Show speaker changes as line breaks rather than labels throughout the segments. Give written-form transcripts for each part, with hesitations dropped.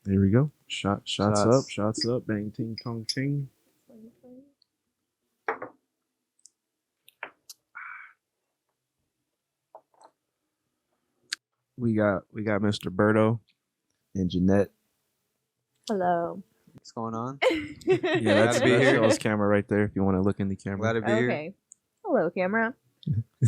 There we go. Shots up. Bang, ting, tong, ting. We got Mr. Berto and Jeannette.
Hello.
What's going on?
Yeah, that's Phil's camera right there. If you want to look in the camera.
Glad to be here.
Okay. Hello, camera.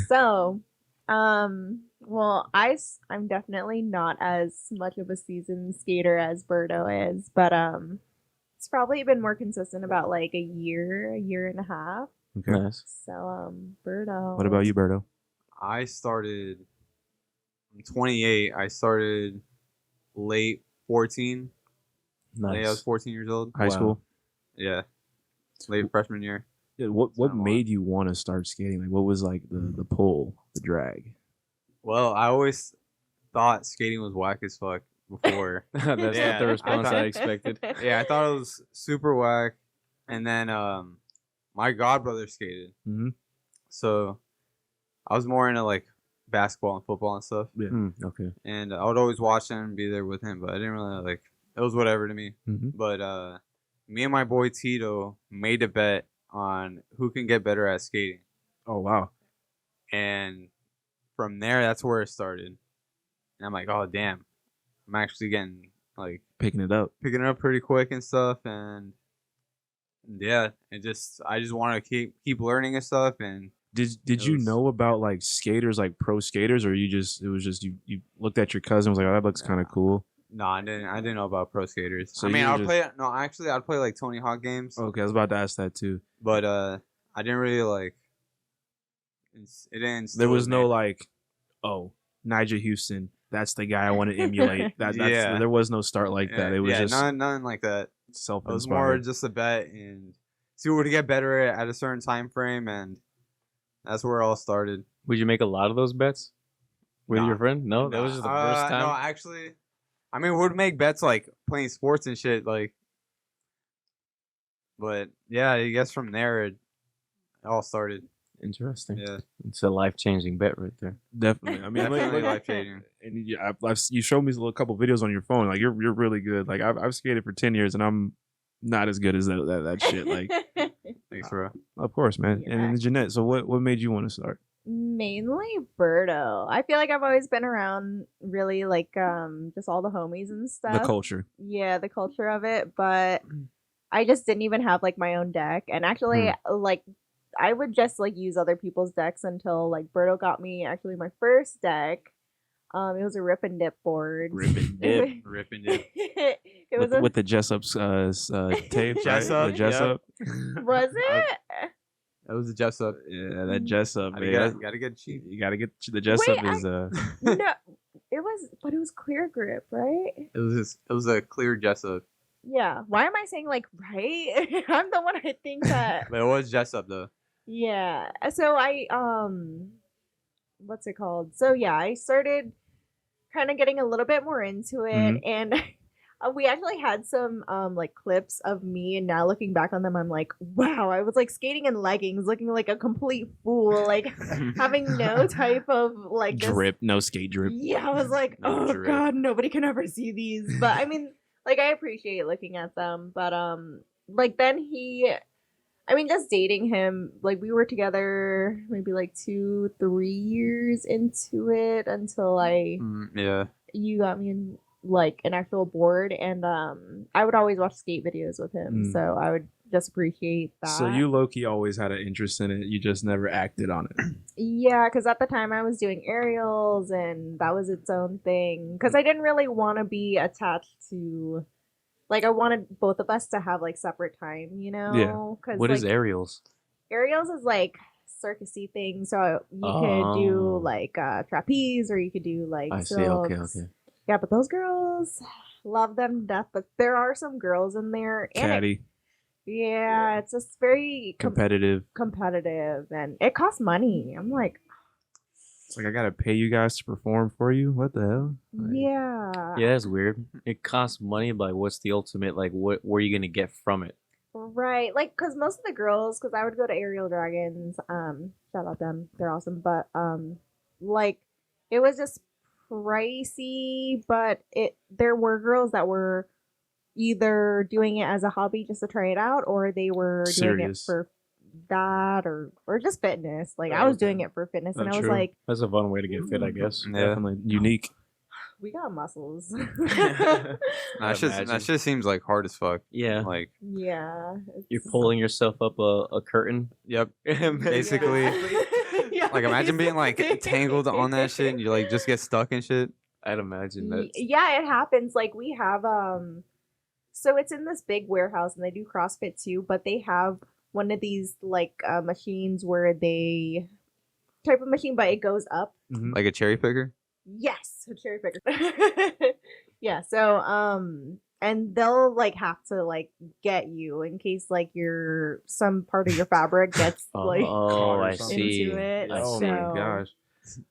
So, well, I'm definitely not as much of a seasoned skater as Berto is, but it's probably been more consistent about like a year and a half.
Okay.
Nice.
So, Berto.
What about you, Berto?
I'm 28. I started late 14.
Nice.
I was 14 years old.
High school?
Yeah. Late freshman year.
Yeah, what made you want to start skating? Like, what was like the pull, the drag?
Well, I always thought skating was whack as fuck before.
That's not the response I expected.
Yeah, I thought it was super whack. And then my godbrother skated.
Mm-hmm.
So I was more into like basketball and football and stuff.
Yeah. Okay.
And I would always watch him and be there with him, but I didn't really like it was whatever to me.
Mm-hmm.
But me and my boy Tito made a bet on who can get better at skating.
Oh wow.
And from there, that's where it started. And I'm like, oh damn, I'm actually getting like
picking it up
pretty quick and stuff. And yeah, I just want to keep learning and stuff. And
did you know about like skaters, like pro skaters, or it was just you looked at your cousin and was like, oh, that looks kind of cool?
No, I didn't know about pro skaters.
So
I mean, I'd play like Tony Hawk games.
Okay, I was about to ask that too.
But I didn't really like. It didn't.
There was no like, oh, Nigel Houston. That's the guy I want to emulate. Yeah. There was no start like that. It was just
nothing like that.
Self-inspired.
It was more just a bet and see what to get better at a certain time frame, and that's where it all started.
Would you make a lot of those bets with your friend? No, that was just the first time.
No, actually, I mean, we'd make bets like playing sports and shit, like. But yeah, I guess from there it all started.
Interesting.
Yeah,
it's a life-changing bet right there.
Definitely. I mean,
definitely life-changing.
And you showed me a couple videos on your phone. Like you're really good. Like I've skated for 10 years and I'm not as good as that shit. Like,
thanks, bro.
Of course, man. Yeah. And Jeannette, so what made you want to start?
Mainly Berto. I feel like I've always been around really like just all the homies and stuff.
The culture.
Yeah, the culture of it. But I just didn't even have like my own deck. And actually like I would just like use other people's decks until like Berto got me actually my first deck. It was a rip and dip board.
Rip and dip.
It was
with the Jessup's tape.
Jessup.
The Jessup.
Was it?
That was the Jessup.
Yeah, that Jessup.
Gotta get cheap.
You gotta get the Jessup.
No, it was clear grip, right?
It was a clear Jessup.
Yeah. Why am I saying like right? I'm the one I think that.
But it was Jessup though.
Yeah. So I what's it called? So yeah, I started kind of getting a little bit more into it, and we actually had some like clips of me, and now looking back on them, I'm like, wow, I was like skating in leggings, looking like a complete fool, like having no type of like
drip, no skate drip.
Yeah, I was like, oh god, nobody can ever see these. But I mean, like I appreciate looking at them, but like then just dating him, like we were together maybe like 2-3 years into it until you got me in like an actual board, and I would always watch skate videos with him, so I would just appreciate that.
So you low-key always had an interest in it, you just never acted on it.
Yeah, because at the time I was doing aerials and that was its own thing, because I didn't really want to be attached to, like, I wanted both of us to have like separate time, you know?
Yeah.
What is aerials?
Aerials is like circusy thing, so you could do like trapeze, or you could do like
I see.
silks.
Okay.
Yeah, but those girls, love them to death, but there are some girls in there.
Catty.
Yeah, it's just very
competitive,
and it costs money. I'm like,
it's like I gotta pay you guys to perform for you. What the hell? Like,
yeah, that's weird. It costs money, but what's the ultimate? Like, what are you gonna get from it?
Right, like, because most of the girls, because I would go to Aerial Dragons, shout out them, they're awesome, but like, it was just pricey, but there were girls that were either doing it as a hobby just to try it out, or they were doing it
Serious.
for that or just fitness. Like I was doing it for fitness, and I was
True.
like,
That's a fun way to get fit, I guess.
Yeah.
Definitely unique.
we got muscles.
That shit seems like hard as fuck.
Yeah.
Like,
Yeah.
You're pulling yourself up a curtain.
yep. Basically.
Yeah,
Like, imagine being like tangled on that shit and you like just get stuck and shit.
I'd imagine that.
Yeah, it happens. Like we have so it's in this big warehouse and they do CrossFit too, but they have one of these like machines where they type of machine, but it goes up.
Mhm.
Like a cherry picker.
Yes, a cherry picker. Yeah, so and they'll like have to like get you in case like some part of your fabric gets like
Oh, I
into
see.
it.
I
Oh
see.
my
So,
gosh.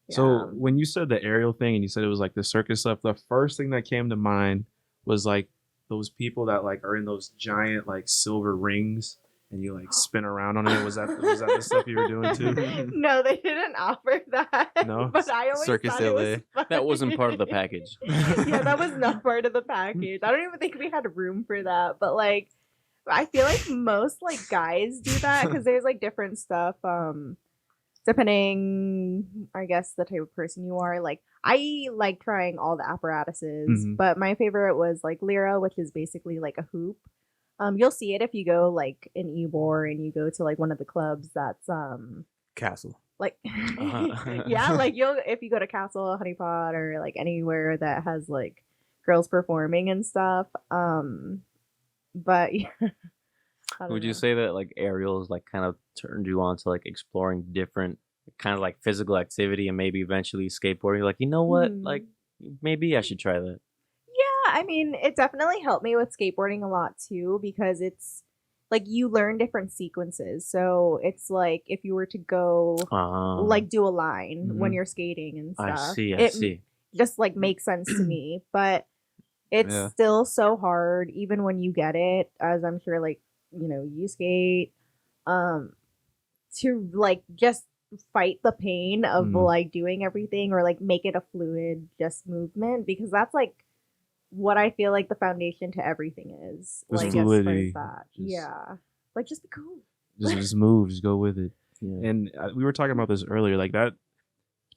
yeah.
So when you said the aerial thing and you said it was like the circus stuff, the first thing that came to mind was like those people that like are in those giant like silver rings and you like spin around on it. Was that the stuff you were doing too?
No, they didn't offer that.
No?
But I always
Circus
thought it was
LA.
fun.
That wasn't part of the package.
Yeah, that was not part of the package. I don't even think we had room for that. But like, I feel like most like guys do that because there's like different stuff. Depending, I guess, the type of person you are. Like, I like trying all the apparatuses,
Mhm.
but my favorite was like Lyra, which is basically like a hoop. You'll see it if you go like in Ybor and you go to like one of the clubs that's
Castle.
like
Uh-huh.
yeah, like if you go to Castle, Honeypot, or like anywhere that has like girls performing and stuff. But yeah. I don't
Would you
know.
say that like aerials like kind of turned you on to like exploring different kind of like physical activity and maybe eventually skateboarding? Like, you know what?
Mhm.
Like maybe I should try that.
Yeah, I mean, it definitely helped me with skateboarding a lot too because it's like you learn different sequences. So it's like if you were to go like do a line when
Mhm.
you're skating and
I
stuff.
see.
it
see.
just like makes sense to me, but it's
Yeah.
still so hard even when you get it, as I'm sure like, you know, you skate to like just fight the pain of
Mhm.
like doing everything or like make it a fluid just movement, because that's like what I feel like the foundation to everything is.
Just
Like
fluidity.
as far as that.
Just-
Yeah. Like just be cool.
Just move, just go with it.
Yeah.
And we were talking about this earlier. Like that,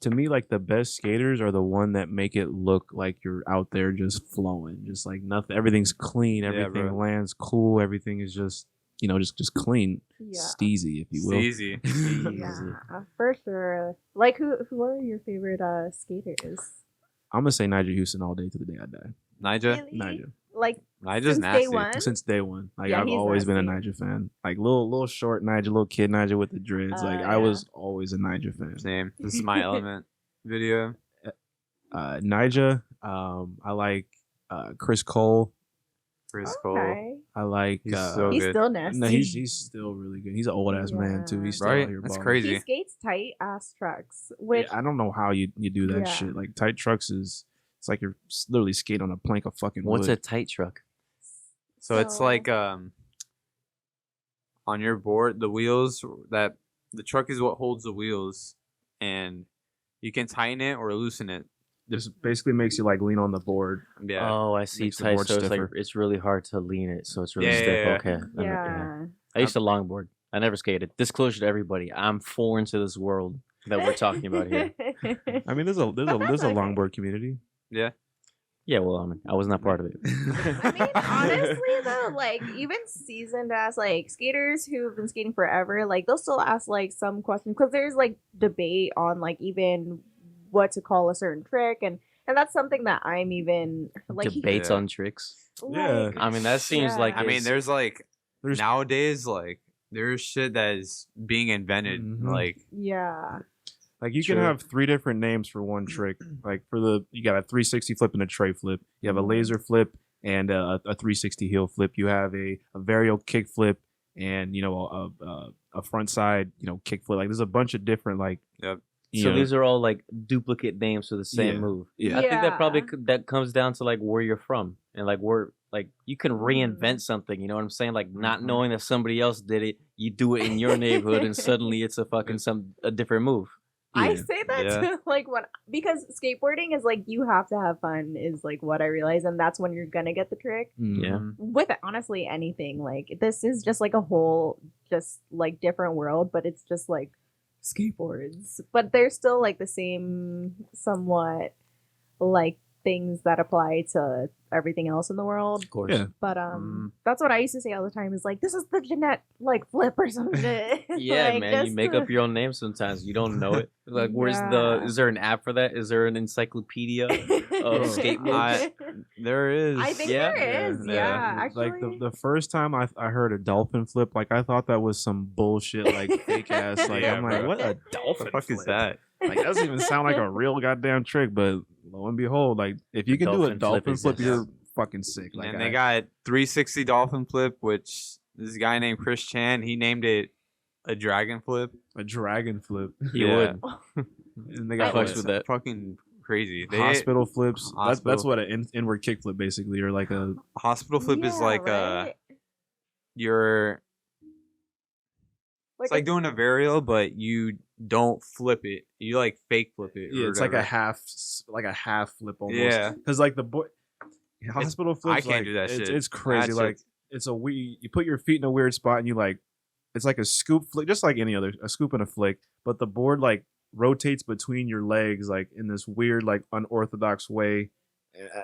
to me, like the best skaters are the one that make it look like you're out there just flowing, just like nothing. Everything's clean.
Yeah,
Everything
bro.
lands cool. Everything is just, you know, just clean,
Yeah.
steezy, if you will.
Easy.
Yeah, for sure. Like who are your favorite skaters?
I'm gonna say Nigel Houston all day to the day I die.
Nigel.
Really?
Nigel.
Like
Nigel's
since day
nasty.
one?
Since day one, like
Yeah,
I've
he's
always been a
nasty.
Nigel fan. Like little short Nigel, little kid Nigel with the dreads. Like I
Yeah.
was always a Nigel fan.
Same. This is my element video.
Nigel. I like Chris Cole.
Chris Cole.
Okay.
I like.
He's so
He's
good.
still nasty.
No, he's still really good. He's an old ass man too. He's still
Right?
out here
That's
balling.
crazy.
He skates tight ass trucks, which
Yeah, I don't know how you do that
Yeah.
shit. Like tight trucks it's like you're literally skating on a plank of fucking
What's a
wood.
tight truck?
So it's like on your board, the wheels that the truck is what holds the wheels, and you can tighten it or loosen it.
This basically makes you like lean on the board.
Yeah.
Oh, I see.
Makes the
Tight.
board
So it's like
stiffer.
it's really hard to lean it, so it's really
Yeah,
stiff.
yeah, yeah.
Okay.
yeah.
I used to longboard. I never skated. Disclosure to everybody: I'm foreign to this world that we're talking about here.
I mean, there's a
But that's okay.
longboard community.
Yeah.
Yeah, well, I mean, I was not part of it.
I mean, honestly though, like even seasoned ass like skaters who've been skating forever, like they'll still ask like some questions because there's like debate on like even what to call a certain trick, and that's something that I'm even like
Debates
Yeah.
on tricks.
Yeah.
I mean, that seems like
I mean,
it's-
there's like
There's
nowadays, like there's shit that is being invented.
Mhm.
Like
yeah.
like you can
True.
have 3 different names for one trick. Like you got a 360 flip and a tray flip. You have a
Mhm.
laser flip and a 360 heel flip. You have a varial kick flip and you know a front side kick flip. Like there's a bunch of different like.
Yep.
you
So
know,
these are all like duplicate names for the same
Yeah.
move.
Yeah.
I think that probably
Yeah.
that comes down to like where you're from and like where like you can reinvent
Mm.
something. You know what I'm saying? Like not
Mhm.
knowing that somebody else did it, you do it in your neighborhood, and suddenly it's a fucking a different move.
I
Yeah.
say that
Yeah.
to like because skateboarding is like you have to have fun is like what I realize, and that's when you're gonna get the trick.
Yeah.
With honestly anything, like this is just like a whole just like different world, but it's just like skateboards, but they're still like the same somewhat like things that apply to everything else in the world.
Of course.
Yeah.
But that's what I used to say all the time is like, this is the Jeannette like flip or some shit.
Yeah,
Like,
man. You
just
make
to-
up your own name sometimes. You don't know it. Like, where's
Yeah.
is there an app for that? Is there an encyclopedia of skateboards?
There is.
I think
Yeah.
there is. Yeah, actually.
Like the first time I heard a dolphin flip, like I thought that was some bullshit, like fake ass. Like
Yeah,
I'm like,
bro.
what a
What
dolphin
the fuck
flip?
is that?
Like that doesn't even sound like a real goddamn trick. But lo and behold, like if you can do a
Dolphin flip
dolphin
is
flip,
just-
you're fucking sick. Like
And they got 360 dolphin flip, which this guy named Chris Chan, he named it a dragon flip.
a dragon flip.
You
Yeah.
would.
And they
I
got
fucks
like,
with that.
Fucking crazy.
hospital flips. That's
Hospital.
what an inward kick flip basically, or like a
Hospital flip is
Yeah,
like
right?
you're it's like doing a varial, but you don't flip it. You like fake flip it.
yeah,
or
it's like a
whatever.
half flip almost.
Yeah.
because like the boy hospital flips.
I can't
like,
do that shit.
It's crazy.
That
Like
shit's-
it's a you put your feet in a weird spot and you like it's like a scoop flick, just like any other a scoop and a flick, but the board like rotates between your legs like in this weird like unorthodox way.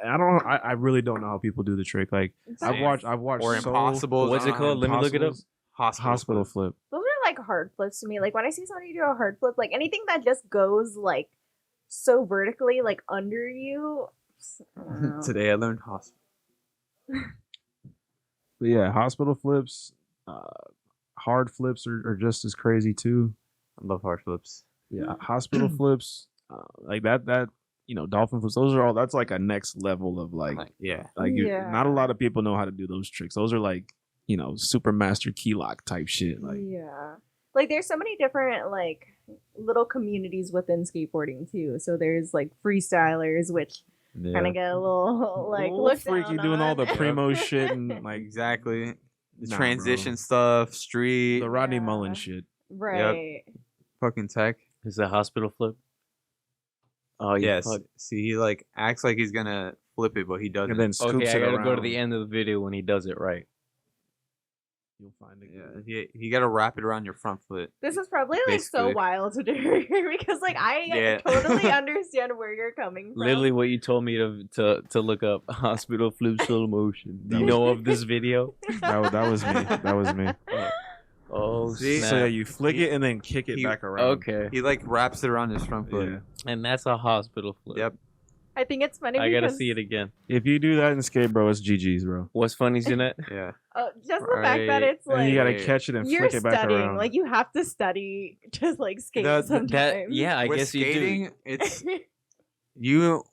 I don't know. I really don't know how people do the trick. Like
Same.
I've watched
or
so-
impossible.
What's it called? Let me look it up.
Hospital flip.
Those are like hard flips to me. Like when I see somebody do a hard flip, like anything that just goes like so vertically, like under you. I don't know.
Today I learned hospital.
But yeah, hospital flips, hard flips are just as crazy too.
I love hard flips.
Yeah, hospital flips, like that dolphin flips. Those are all. That's like a next level of like
Yeah.
Yeah.
not a lot of people know how to do those tricks. Those are like super master key lock type shit. Like
Yeah. Like there's so many different like little communities within skateboarding too. So there's like freestylers, which kind of get a little like
a little
looked
freaky
down
doing all the
on.
primo shit and like
Exactly. The
Nah,
transition
bro.
stuff, street,
the Rodney
Yeah.
Mullen shit.
Right.
fucking tech.
Is that hospital flip? Oh, you
Yes.
fuck.
See, he like acts like he's gonna flip it, but he doesn't.
And then scoops
Okay, I
it
gotta
around.
go to the end of the video when he does it right.
You'll find it.
Yeah, you gotta wrap it around your front foot.
This is probably like so
Basically.
wild to do because like I
Yeah.
totally understand where you're coming from.
Literally, what you told me to look up hospital flip slow motion. Do you know of this video?
That was me. That was me.
Oh,
See?
snap.
So yeah, you flick it and then kick it
He-
back around.
Okay,
He like wraps it around his front foot.
Yeah.
and that's a hospital flip.
Yep.
I think it's funny.
I gotta
because,
see it again.
If you do that in skate, bro, it's GG's, bro.
What's funny, Jeannette?
Yeah.
just the fact that
Right.
it's
And
like
you gotta
Wait.
catch it and
you're
flick it back
studying.
around.
Like you have to study to like skate
That-
sometimes.
That yeah, I
With
guess
skating,
you do.
it's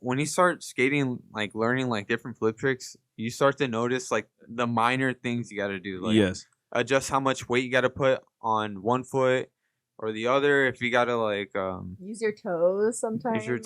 when you start skating, like learning like different flip tricks, you start to notice like the minor things you gotta do. Like
Yes.
adjust how much weight you gotta put on one foot or the other. If you gotta like
Use your toes sometimes.
Use your
Or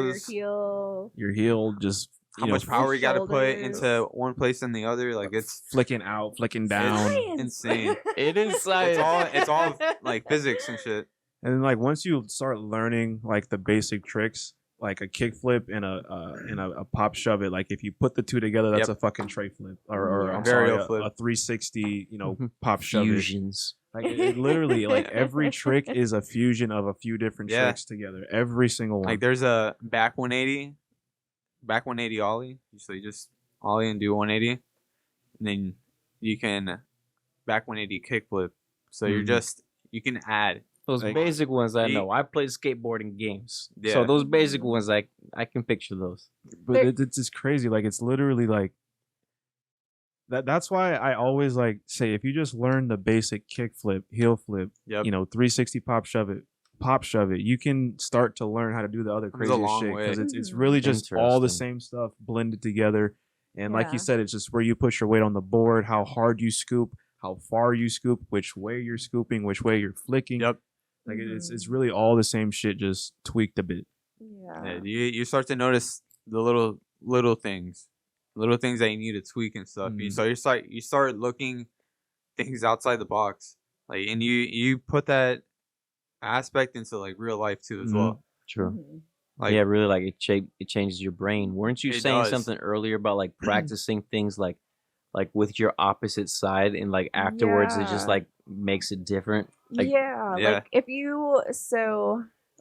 your
toes.
heel.
Your heel just
how much power you gotta put
shoulders.
into one place and the other. Like it's
flicking out, flicking down.
Science.
insane.
It is science.
it's all like physics and shit.
And then like once you start learning like the basic tricks, like a kick flip and a pop shove it, like if you put the two together, that's
Yep.
a fucking tray flip or
Yeah.
I'm sorry,
Varial
a
flip.
360,
Mhm.
pop shove it.
Fusions.
Like it literally, like every trick is a fusion of a few different
Yeah.
tricks together. Every single one.
Like there's a back 180 ollie. So you just ollie and do 180, and then you can back 180 kickflip. So you're
Mhm.
just you can add.
Those
Like-
basic ones I
Ye-
know. I play skateboarding games,
Yeah.
so those basic ones I can picture those.
But
There-
it's just crazy. Like it's literally like that's why I always like say if you just learn the basic kick flip, heel flip,
Yep.
360 pop shove it, you can start to learn how to do the other
Comes a
crazy
long
shit
way.
because it's really just all the
Interesting.
same stuff blended together. And like
Yeah.
you said, it's just where you put your weight on the board, how hard you scoop, how far you scoop, which way you're scooping, which way you're flicking.
Yep.
Like it's really all the same shit, just tweaked a bit.
Yeah.
Yeah, you start to notice the little things that you need to tweak and stuff.
Mhm.
So you start looking things outside the box, like, and you put that aspect into like real life too as well.
True.
Mhm.
Like
Yeah, really, like it changes your brain. Weren't you
It
saying
does.
something earlier about like practicing things like with your opposite side and like afterwards it just
Yeah.
like makes it different? Like,
Yeah,
Yeah.
like if you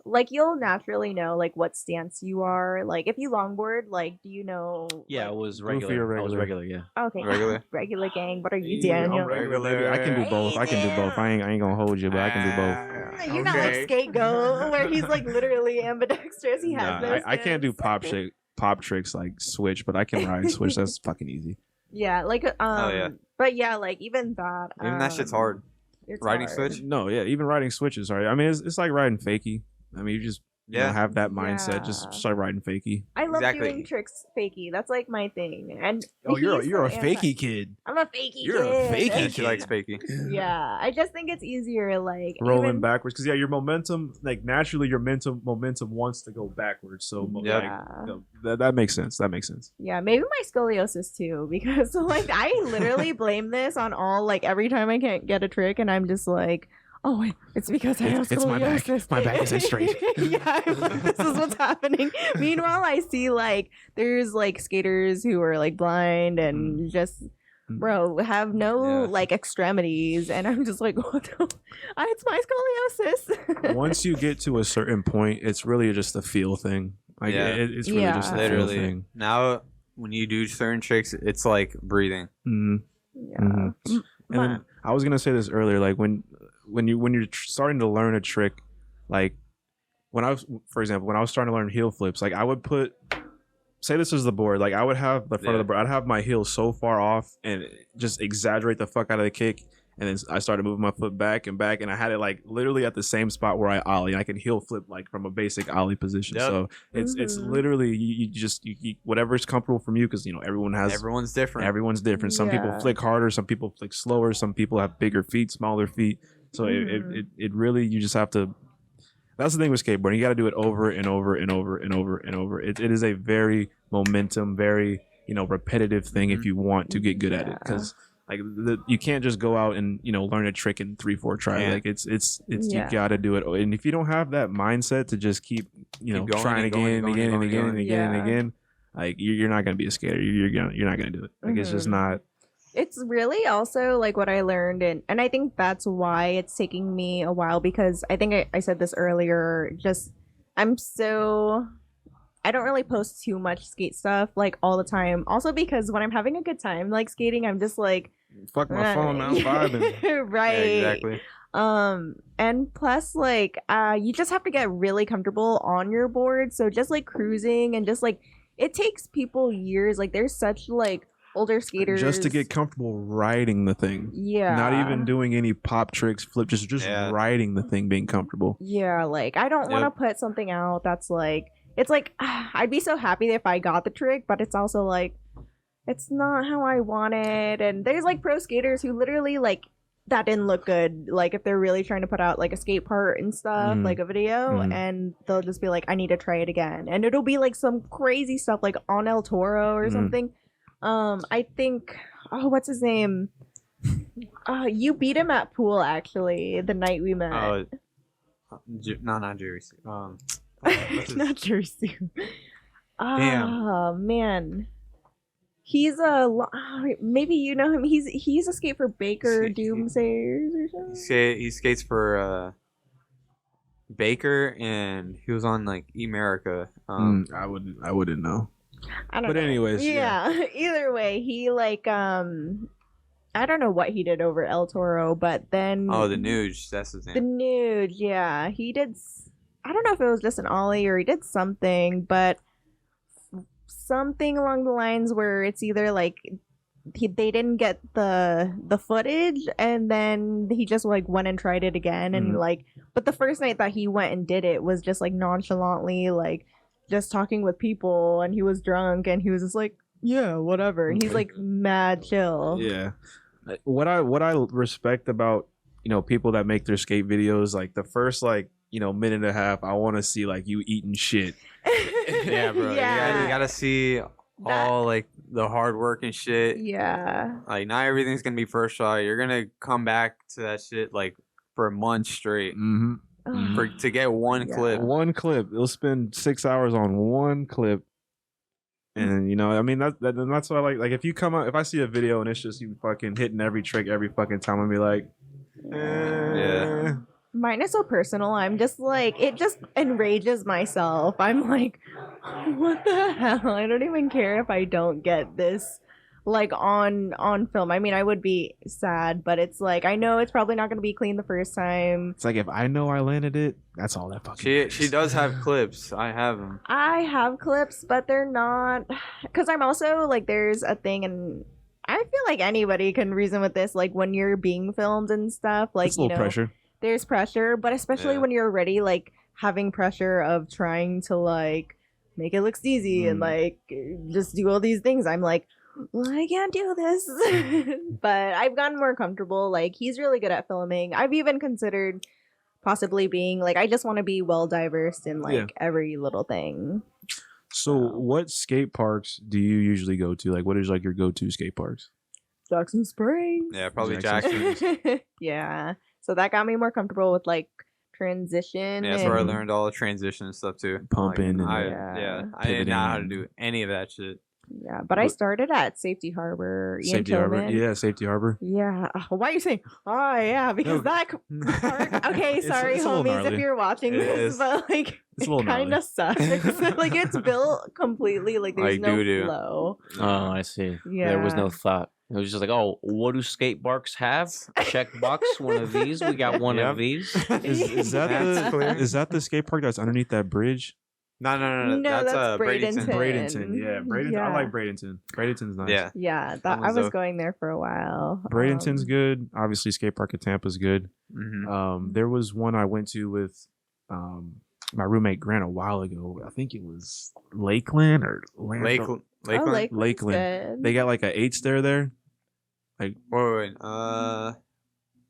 like you'll naturally know like what stance you are. Like if you longboard, like do you know?
yeah,
like,
it was
Goofy or
regular. I was
regular?
regular, yeah.
okay,
Regular.
regular gang. What are you,
Yeah, I'm
Daniel?
regular, baby. I can do both. I can do both. I ain't gonna hold you, but I can do both.
You're not like
Okay.
Skate Go, where he's like literally ambidextrous. He has
Nah,
no
I can't do
stance.
pop tricks like switch, but I can ride switch. That's fucking easy.
Yeah, like
yeah.
but yeah, like even that.
Even that shit's hard.
It's
Riding
hard.
switch?
No, yeah, even riding switches. Sorry, I mean it's like riding fakie. I mean you just
Yeah.
have that mindset.
Yeah.
Just start riding fakie.
I love
Exactly.
doing tricks fakie. That's like my thing. And
Oh, you're
he's
a
so anti-
fakie kid.
I'm a fakie.
You're a
kid.
fakie
And she likes fakey.
Yeah, I just think it's easier, like
Rolling
even,
backwards because yeah, your momentum like naturally your momentum wants to go backwards. So
Yep.
like, that makes sense. That makes sense.
Yeah, maybe my scoliosis too, because like I literally blame this on all like every time I can't get a trick, and I'm just like, oh, it's because I have
It's my back.
scoliosis.
My back isn't straight.
Yeah, this is what's happening. Meanwhile, I see like there's like skaters who are like blind and just bro have no
Yeah.
like extremities, and I'm just like, what the? It's my scoliosis.
Once you get to a certain point, it's really just a feel thing. Like
Yeah.
it's really
Yeah.
just a
Literally.
feel thing.
Now, when you do certain tricks, it's like breathing.
Mhm.
Yeah.
Mhm. And
Ma-
then I was gonna say this earlier, like when you're starting to learn a trick, like for example, when I was starting to learn heel flips, like I would say this is the board, like I would have the front of the board, I'd have my heel so far off and just exaggerate the fuck out of the kick, and then I started moving my foot back, and I had it like literally at the same spot where I ollie, and I can heel flip like from a basic ollie position.
Yep.
So it's
Mhm.
literally you just whatever's comfortable from you, because
Everyone's different.
everyone's different. Some people
Yeah.
flick harder, some people flick slower, some people have bigger feet, smaller feet. So
Mhm.
it really, you just have to. That's the thing with skateboarding. You got to do it over and over and over and over and over. It is a very momentum, very repetitive thing if you want to get good at it.
Yeah.
Because like you can't just go out and learn a trick in 3-4 tries.
Yeah.
Like it's
Yeah.
you got to do it. And if you don't have that mindset to just keep
going
trying
and going
again
and
and again and
going and
again and
going.
again and
Yeah.
again, like you're not gonna be a skater. You're not gonna do it. Like it's just
Mhm.
not.
It's really also like what I learned, and I think that's why it's taking me a while, because I think I said this earlier, just I don't really post too much skate stuff like all the time. Also because when I'm having a good time like skating, I'm just like,
Fuck my phone now, I'm vibing.
right.
Yeah, exactly.
And plus like you just have to get really comfortable on your board, so just like cruising and just like it takes people years, like there's such like older skaters
Just to get comfortable riding the thing.
yeah,
Not even doing any pop tricks, flip, just
Yeah.
riding the thing, being comfortable.
yeah, like I don't want to
Yep.
put something out that's like, it's like I'd be so happy if I got the trick, but it's also like it's not how I want it. And there's like pro skaters who literally like that didn't look good, like if they're really trying to put out like a skate part and stuff,
Mhm.
like a video,
Mhm.
and they'll just be like, I need to try it again, and it'll be like some crazy stuff like on El Toro or
Mhm.
something. I think, oh, what's his name? You beat him at pool actually the night we met.
Not Jerry. What's his-
Not Jersey.
Damn.
Oh man, he's maybe you know him. He's a skate for Baker
Skate-
Doomsayers or something.
he skates for Baker, and he was on like Emerica.
I wouldn't know.
I don't
But
know.
anyways,
yeah. Either way, he like I don't know what he did over El Toro, but then
Oh, the Nuge. That's his
the
name.
nude, yeah, he did. I don't know if it was just an ollie or he did something, but something along the lines where it's either like they didn't get the footage, and then he just like went and tried it again, and
Mhm.
like, but the first night that he went and did it was just like nonchalantly, like just talking with people, and he was drunk, and he was just like, yeah, whatever, and he's like mad chill.
Yeah. What I respect about people that make their skate videos, like the first minute and a half, I want to see like you eating shit.
Yeah, bro.
Yeah.
You gotta see all like the hard work and shit.
Yeah.
Like not everything's gonna be first try. You're gonna come back to that shit like for a month straight.
Mm-hmm.
to get one clip.
One clip. They'll spend 6 hours on one clip. And you know, I mean that's what I like. Like if you come out, if I see a video and it's just you fucking hitting every trick every fucking time, I'll be like,
Yeah.
Mine is so personal. I'm just like, it just enrages myself. I'm like, what the hell? I don't even care if I don't get this like on film. I mean, I would be sad, but it's like I know it's probably not going to be clean the first time.
It's like if I know I landed it, that's all that fucking.
She does have clips. I have them.
I have clips, but they're not, because I'm also like, there's a thing, and I feel like anybody can reason with this, like when you're being filmed and stuff, like
It's a little pressure.
there's pressure, but especially when you're already like having pressure of trying to like make it look easy and like just do all these things. I'm like, well, I can't do this. But I've gotten more comfortable. Like he's really good at filming. I've even considered possibly being like, I just want to be well diverse in like every little thing.
So what skate parks do you usually go to? Like what is like your go-to skate parks?
Jackson Springs.
Yeah, probably
Jackson
Jackson.
Yeah. So that got me more comfortable with like transition.
Yeah, that's where I learned all the transition and stuff too.
Pumping and
I didn't know how to do any of that shit.
Yeah, but I started at Safety Harbor.
Safety Harbor. Yeah, Safety Harbor.
Yeah. Why are you saying, oh, yeah, because that park. Okay, sorry,
it's a little
homies,
gnarly.
if you're watching
It
this,
is.
but like,
It's a little
it kind
gnarly.
of sucks. Like, it's built completely, like, there's
Like
no
doo-doo.
flow.
Oh, I see.
Yeah.
There was no thought. It was just like, oh, what do skate parks have? Check box, one of these. We got one of these.
Is that the skate park that's underneath that bridge?
No.
No, that's
Bradenton.
Bradenton. Yeah, Bradenton.
Yeah.
I like Bradenton. Bradenton's nice.
Yeah.
Yeah,
That
I
was
was
dope.
going there for a while.
Bradenton's good. Obviously, skate park at Tampa's good.
Mm-hmm.
There was one I went to with my roommate Grant a while ago. I think it was Lakeland or
Lakeland.
Lakeland's
Lakeland.
good.
They got like a 8 stair there.
Wait.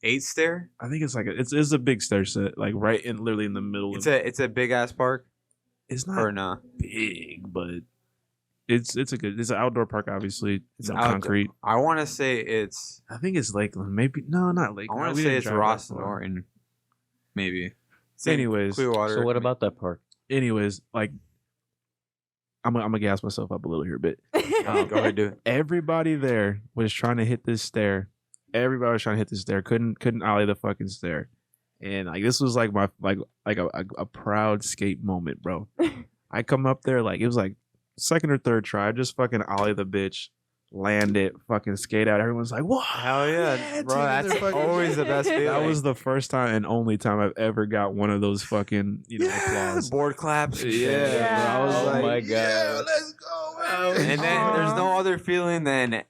8 stair?
I think it's like it's a big stair set, like right in literally in the middle.
It's a big ass park.
It's not
Or no?
big, but it's an outdoor park. Obviously,
It's
no
outdoor.
concrete.
I want to say it's.
I think it's Lakeland. Maybe no, not
I
Lakeland.
want
We
to say
didn't
it's
drive that
Ross
far.
Norton. Maybe.
Anyways,
Clearwater.
So what about that park?
Anyways, like I'm gonna gas myself up a little here, but
Go ahead, do it.
everybody there was trying to hit this stair. Everybody was trying to hit this stair. Couldn't ollie the fucking stair. And like this was like my a proud skate moment, bro. I come up there like it was like second or third try. I just fucking ollie the bitch, land it, fucking skate out. Everyone's like, "What?
Hell yeah, bro!
dude,
That's always the best feeling.
That was the first time and only time I've ever got one of those fucking applause.
board claps.
Yeah, bro. I was
Oh
like,
my God.
"Yeah, let's go, man."
And then there's no other feeling than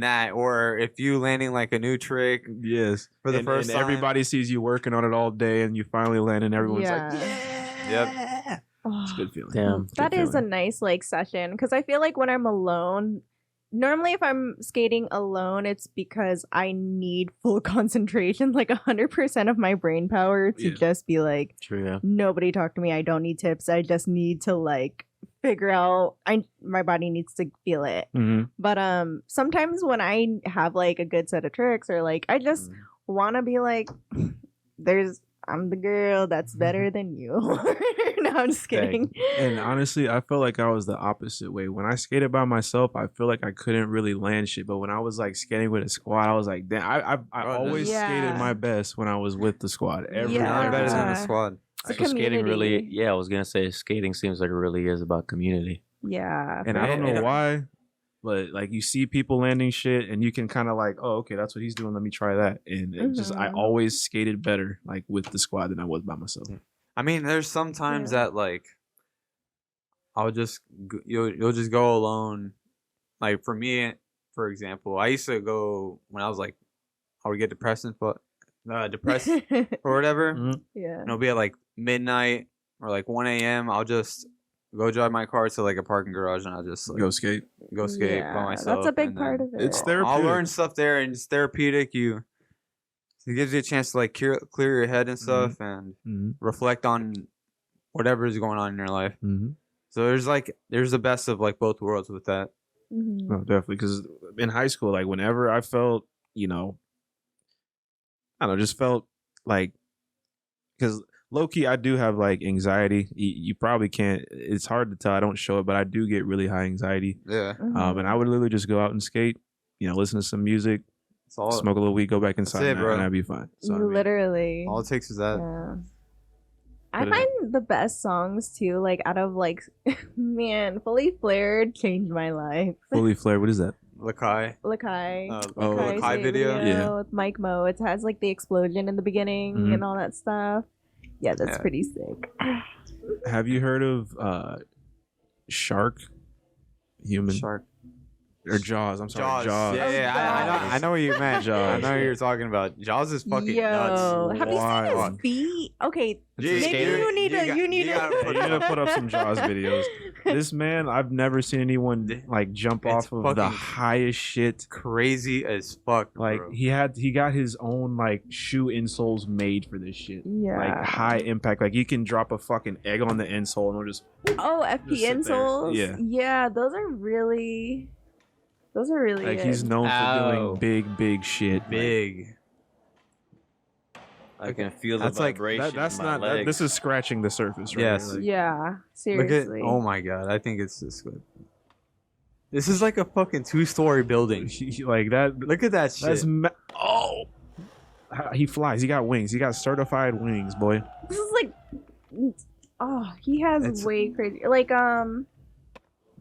that, or if you landing like a new trick
Yes,
for the
and,
first
and
time.
everybody sees you working on it all day, and you finally land, and everyone's like,
Yeah.
"Yeah,
Oh,
it's a good feeling."
Damn.
that
Good
is a
feeling.
nice like session, because I feel like when I'm alone, normally if I'm skating alone, it's because I need full concentration, like 100% of my brain power to
Yeah.
just be like,
True, yeah.
nobody talk to me. I don't need tips. I just need to like figure out. My body needs to feel it.
Mhm.
But sometimes when I have like a good set of tricks, or like I just want to be like, I'm the girl that's better than you. No, I'm just kidding.
And honestly, I felt like I was the opposite way. When I skated by myself, I feel like I couldn't really land shit. But when I was like skating with a squad, I was like, damn, I always
Yeah.
skated my best when I was with the squad. Every
Yeah.
Not better than the
Yeah.
squad.
It's a
So skating really,
community.
yeah, I was going to say skating seems like it really is about community.
Yeah.
And I don't know why, but like you see people landing shit and you can kind of like, oh, okay, that's what he's doing. Let me try that. And it just, I
Mhm.
always skated better like with the squad than I was by myself.
I mean, there's sometimes
Yeah.
that like you'll just go alone. Like for me, for example, I used to go when I was like I would get depressed or whatever.
Mhm.
Yeah.
And it'll be at like midnight or like 1 a.m. I'll just go drive my car to like a parking garage and I'll just like,
Go skate.
go skate
Yeah,
by myself.
That's a big
and then
part of it.
It's
I'll
therapeutic.
learn stuff there and it's therapeutic. It gives you a chance to like clear your head and stuff and
Mm-hmm.
reflect on whatever is going on in your life.
Mm-hmm.
So there's the best of like both worlds with that.
Mhm.
No, definitely. Because in high school, like whenever I felt, I don't know, just felt like, because low key, I do have like anxiety. You probably can't. It's hard to tell. I don't show it, but I do get really high anxiety.
Yeah.
And I would literally just go out and skate. Listen to some music, smoke a little weed, go back inside,
it, bro.
and I'd be fine. So, I mean,
Literally.
All it takes is that.
Yeah. I find the best songs too, like out of like, man, Fully Flared changed my life.
Fully Flared. What is that?
Lakai.
Lakai.
Lakai video?
Yeah.
With Mike Mo. It has like the explosion in the beginning and all that stuff. Yeah, that's pretty sick.
Have you heard of Shark? Human
Shark.
Or Jaws? I'm sorry, Jaws.
Yeah, I know what you meant.
Jaws.
I know what you're talking about. Jaws is fucking nuts.
Have you seen his feet? Okay, maybe you need
to put up some Jaws videos. This man, I've never seen anyone like jump off of the highest shit.
Crazy as fuck.
Like
bro.
he got his own like shoe insoles made for this shit.
Yeah.
Like high impact. Like you can drop a fucking egg on the insole and it'll just
FP insoles.
Yeah.
Yeah, those are really
like
good.
he's known for doing big shit.
Big.
I can feel the
That's like-
vibration.
That's
in my
not.
legs.
This is scratching the surface. Right?
Yes.
Like,
Yeah,
Look
seriously.
at. Oh my god. I think it's this good. This is like a fucking 2-story building.
like that.
Look at that shit.
That's he flies. He got wings. He got certified wings, boy.
This is like, he has
It's-
way crazy. Like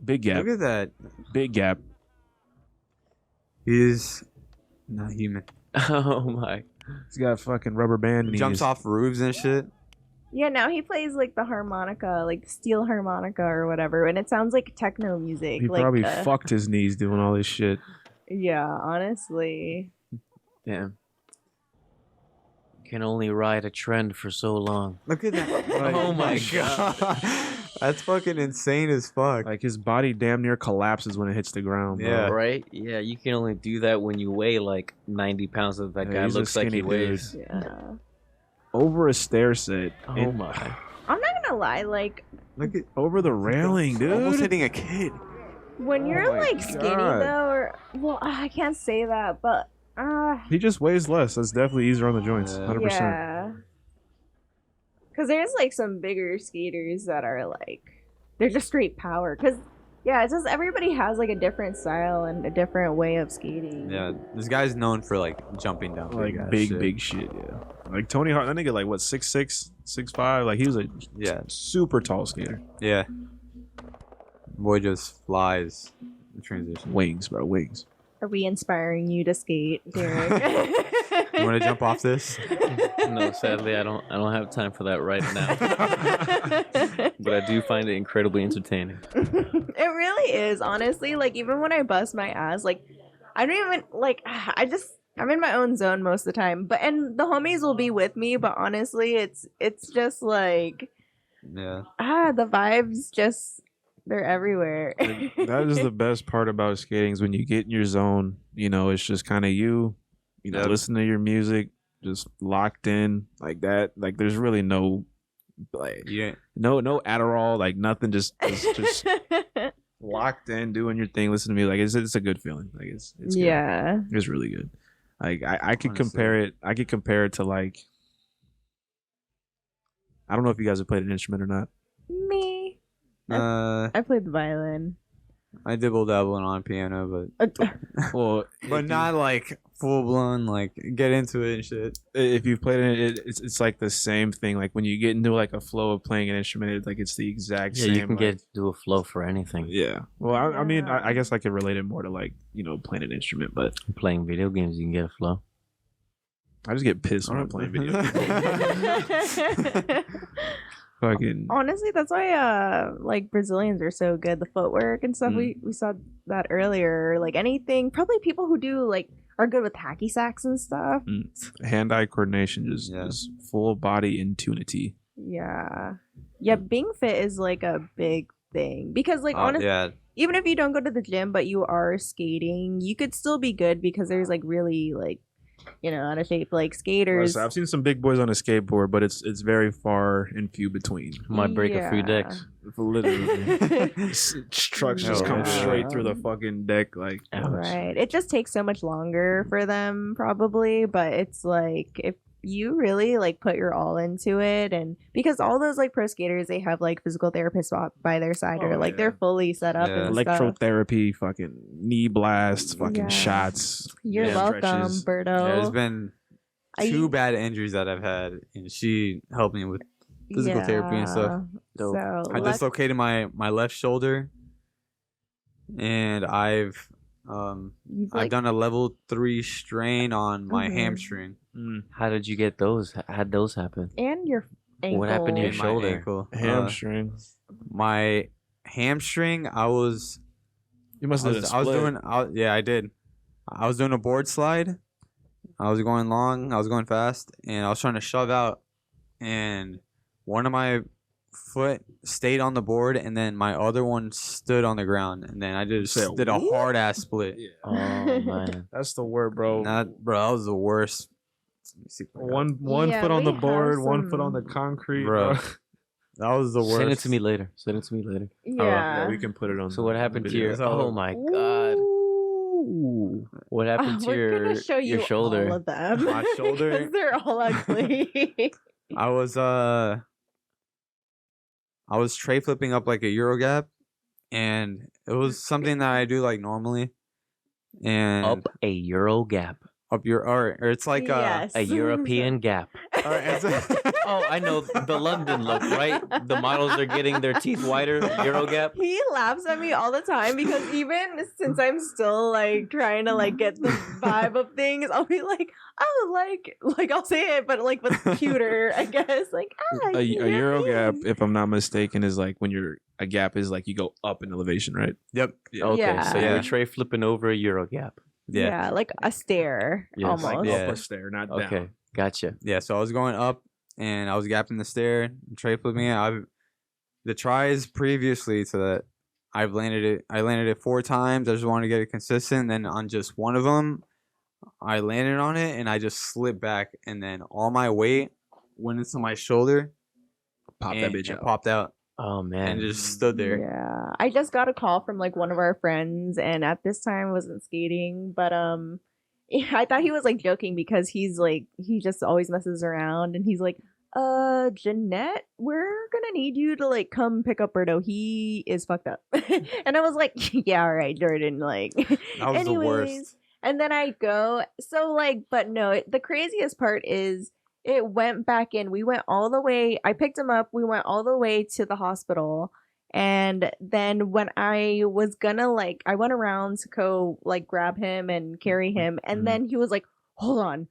Big gap.
Look at that.
Big gap.
He's not human.
Oh my.
He's got fucking rubber band.
He jumps off roofs and shit.
yeah, now he plays like the harmonica, like the steel harmonica or whatever, and it sounds like techno music.
He
like
probably fucked his knees doing all this shit.
Yeah, honestly.
Damn. Can only ride a trend for so long.
Look at that.
Oh my god.
That's fucking insane as fuck.
Like his body damn near collapses when it hits the ground. Bro.
Yeah.
Right? Yeah, you can only do that when you weigh like 90 pounds of that
Yeah,
guy
he's a
looks like he
skinny
weighs.
Yeah.
Over a stair set.
Oh my.
I'm not gonna lie, like
Look at
Over the railing, dude.
almost hitting a kid.
when
Oh
you're
my
like skinny
God.
though, or I can't say that, but
He just weighs less. That's definitely easier on the joints.
Yeah.
100%.
yeah. Cause there's like some bigger skaters that are like they're just straight power. Cause yeah, it's just everybody has like a different style and a different way of skating.
Yeah, this guy's known for like jumping down
Like
ass
big,
shit.
big shit. Yeah. Like Tony Hawk. That nigga like what 6'6", 6'5". Like he was a
Yeah,
super tall skater.
yeah. Boy just flies in transition.
Wings, bro. Wings.
Are we inspiring you to skate, Derek?
You want to jump off this?
No, sadly I don't have time for that right now. But I do find it incredibly entertaining.
It really is, honestly. Like even when I bust my ass, like I don't even like I'm in my own zone most of the time. And the homies will be with me, but honestly it's just like
Yeah.
the vibes just they're everywhere.
That is the best part about skating is when you get in your zone. It's just kind of you
Yep.
listen to your music, just locked in like that. Like there's really no like
Yeah.
no Adderall, like nothing. Just locked in, doing your thing. Listen to me, like it's a good feeling. Like it's good.
Yeah.
It's really good. Like I could
Honestly.
compare it. I could compare it to like I don't know if you guys have played an instrument or not.
Me.
I
I played the violin.
dibble dabble on piano,
Well,
but not like full blown like get into it and shit.
if you've played it, it's like the same thing. Like when you get into like a flow of playing an instrument, it's the exact
Yeah,
same.
you can
like,
get to a flow for anything.
Yeah. Well, I mean, I guess I could relate it more to like playing an instrument, but
Playing video games, you can get a flow.
I just get pissed when I'm playing video games. Fucking.
Honestly, that's why like Brazilians are so good. The footwork and stuff. We saw that earlier. Like anything, probably people who do like are good with hacky sacks and stuff.
Hand-eye coordination, just full body intunity.
Yeah. Yeah, being fit is like a big thing because like honestly,
yeah.
even if you don't go to the gym but you are skating, you could still be good because there's like really like out of shape like skaters.
I've seen some big boys on a skateboard, but it's very far and few between.
Might break a few
Yeah.
decks.
Literally, trucks just come
Yeah.
straight through the fucking deck. Like,
Right. It just takes so much longer for them probably, but it's like you really like put your all into it, and because all those like pro skaters, they have like physical therapists by their side, or like they're fully set up and stuff.
Electrotherapy, fucking knee blasts, fucking
Yeah.
shots.
You're welcome,
stretches.
Berto.
Yeah, there's been 2 bad injuries that I've had, and she helped me with physical therapy and stuff.
Dope.
So
I dislocated my left shoulder, and I've done a level 3 strain on my hamstring.
How did you get those? How'd those happen?
and your ankle.
What happened to your
And my
shoulder?
ankle.
Hamstring.
My hamstring,
You must have
I was doing, I did. I was doing a board slide. I was going long. I was going fast, and I was trying to shove out, and one of my foot stayed on the board, and then my other one stood on the ground, and then I just did a hard ass split.
Yeah.
Oh man.
That's the word, bro.
That was the worst. Let me see if I got it.
One
Yeah,
foot on
we
the board,
have
1 foot on the
some-
concrete,
Bro.
bro.
That was the worst.
Send it to me later.
Yeah.
We can put it on.
So what happened to your?
video.
Oh my god.
Ooh.
What happened to
We're gonna show you
your shoulder?
all of them.
My shoulder?
'Cause they're all ugly.
I was tray flipping up like a Euro gap, and it was something that I do like normally. And
Up a Euro gap.
up your or it's like
Yes.
A European gap. Oh, I know the London look, right? The models are getting their teeth whiter. Euro gap.
He laughs at me all the time because even since I'm still like trying to like get the vibe of things, I'll be like, oh, like I'll say it, but like with cuter, I guess. Like
a Euro gap,
European.
if I'm not mistaken, is like when a gap is like you go up in elevation, right?
Yep.
Okay,
Yeah.
so
Yeah.
you're tray flipping over a Euro gap.
Yeah, like a stair
Yes.
almost.
Like
Yeah.
up a stair, not down.
Okay, gotcha.
Yeah, so I was going up, and I was gapping the stair, tray flipping it. The tries previously to that, I landed it 4 times. I just wanted to get it consistent. Then on just one of them, I landed on it, and I just slipped back, and then all my weight went into my shoulder.
Pop that
and
bitch
it
out.
popped out,
Oh man.
and just stood there.
Yeah, I just got a call from like one of our friends, and at this time I wasn't skating, but I thought he was like joking because he's like he just always messes around, and he's like, Jeannette, we're gonna need you to like come pick up Berto. He is fucked up, and I was like, yeah, all right, Jordan, like,
That was the worst.
And then I go, so like, but no, the craziest part is it went back in. We went all the way. I picked him up. We went all the way to the hospital. And then when I was gonna like, I went around to go like grab him and carry him. And then he was like, hold on.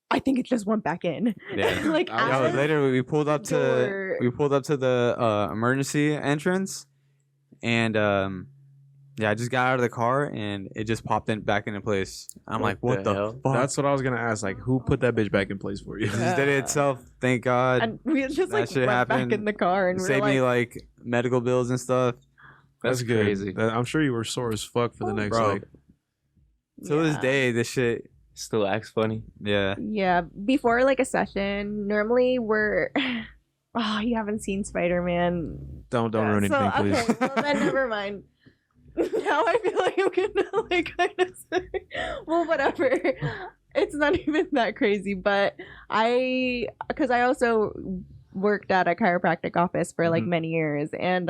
I think it just went back in.
Yeah.
Like,
I was
as
Later we pulled up to the emergency entrance, and I just got out of the car, and it just popped back into place. I'm like, what
the
the
hell?
fuck?
That's what I was gonna ask. Like, who put that bitch back in place for you?
It just did it itself. Thank God.
and we just
That
like
shit
went
happened.
back in the car and
It
we
saved
were
me
like,
like medical bills and stuff.
That's good.
crazy.
I'm sure you were sore as fuck for the next
Bro.
like.
Till this
yeah.
day, this shit.
Still acts funny.
Yeah.
Yeah, before like a session, normally we're. Oh, you haven't seen Spider-Man.
Don't ruin
So,
anything, please.
okay, well then never mind. Now I feel like I'm gonna like kind of say, well, whatever. It's not even that crazy, but because I also worked at a chiropractic office for like many years, and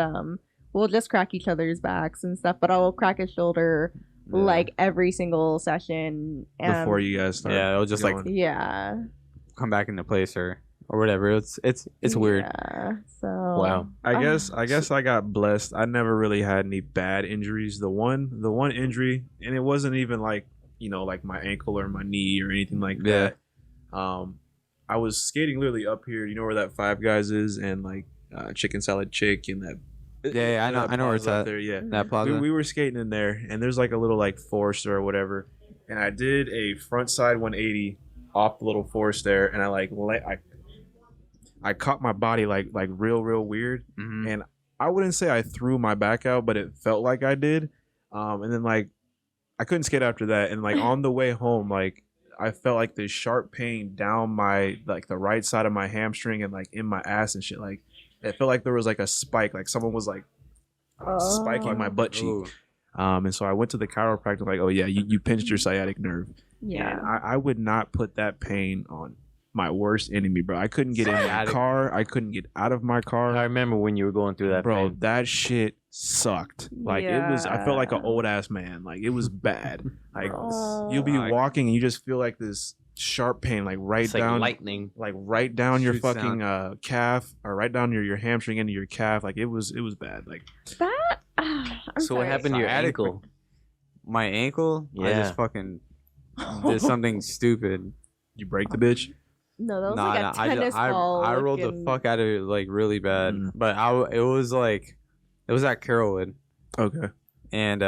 we'll just crack each other's backs and stuff. But I'll crack his shoulder like every single session
Before you guys start.
Yeah, it'll just like
going.
Yeah.
come back into place or whatever. It's weird.
Yeah. So
Wow.
I guess I got blessed. I never really had any bad injuries. The one injury, and it wasn't even like, like my ankle or my knee or anything like
Yeah.
that. I was skating literally up here. You know where that Five Guys is, and like Chicken Salad Chick and that.
Yeah, I know where it's
plaza up
at.
there. Yeah,
That plaza.
we were skating in there, and there's like a little like forest or whatever, and I did a front side 180 off the little forest there, and I caught my body like real weird,
Mhm.
and I wouldn't say I threw my back out, but it felt like I did. And then like I couldn't skate after that, and like on the way home, like I felt like this sharp pain down my like the right side of my hamstring and like in my ass and shit. Like it felt like there was like a spike, like someone was like spiking my butt cheek.
Ooh.
And so I went to the chiropractor, like, oh yeah, you pinched your sciatic nerve.
Yeah.
And I would not put that pain on my worst enemy, bro. I couldn't get in my car. I couldn't get out of my car.
I remember when you were going through that,
bro.
pain.
That shit sucked. Like it was. I felt like an old ass man. Like it was bad. Like you'll be walking and you just feel like this sharp pain, like
It's
down,
like lightning,
like right down your
Shoots
fucking calf, or right down your hamstring into your calf. Like it was bad. Like
that.
So what happened to your ankle?
My ankle?
Yeah.
I just fucking did something stupid.
you break the bitch.
No, that was like a tennis ball.
I rolled the fuck out of it like really bad. But it was at Carrollwood.
Okay.
And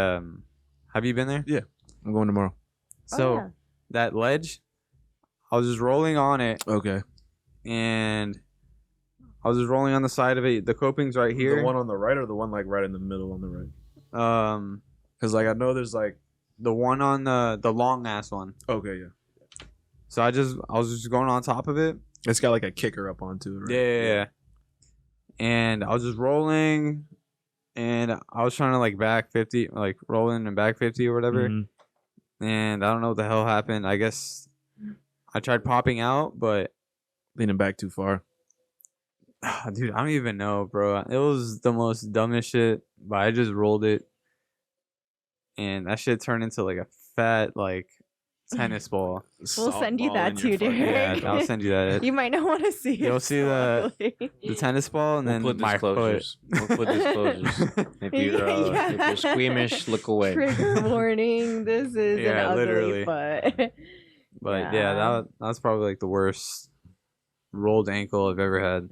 have you been there?
Yeah, I'm going tomorrow.
So that ledge, I was just rolling on it.
Okay.
And I was just rolling on the side of it. The coping's right here.
The one on the right or the one like right in the middle on the right? Because like I know there's like
the one on the long ass one.
Okay, yeah.
So I was just going on top of it.
It's got like a kicker up onto it, right?
Yeah. And I was just rolling, and I was trying to like back 50, like rolling and back 50 or whatever.
Mm-hmm.
And I don't know what the hell happened. I guess I tried popping out, but
leaning back too far.
Dude, I don't even know, bro. It was the most dumbest shit, but I just rolled it, and that shit turned into like a fat like tennis ball.
We'll send you that too, Derek.
Yeah, I'll send you that.
You might not want to see it.
You'll see the tennis ball, and then
We'll put
my
disclosures. We'll put disclosures. If you're squeamish, look away.
Trigger warning. This is an ugly
literally.
foot.
But yeah, that was probably like the worst rolled ankle I've ever had.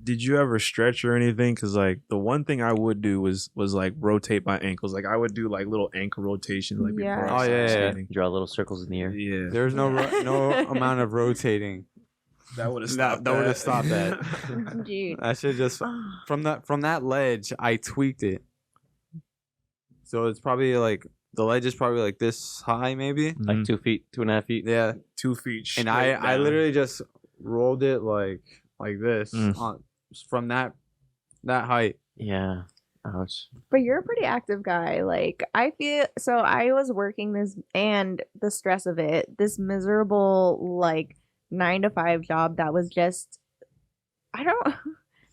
Did you ever stretch or anything? Because like the one thing I would do was like rotate my ankles. Like I would do like little ankle rotations, like before I started skating.
Draw little circles in the air.
Yeah,
There's no amount of rotating
that would have stopped.
That would have stopped that.
Dude.
I should just from that ledge I tweaked it. So it's probably like the ledge is probably like this high, maybe
Like 2 feet, 2.5 feet.
Yeah,
2 feet.
And I literally just rolled it like this from that height.
Yeah. Ouch.
But you're a pretty active guy. Like I feel so. I was working this and the stress of it. This miserable like 9-to-5 job that was just I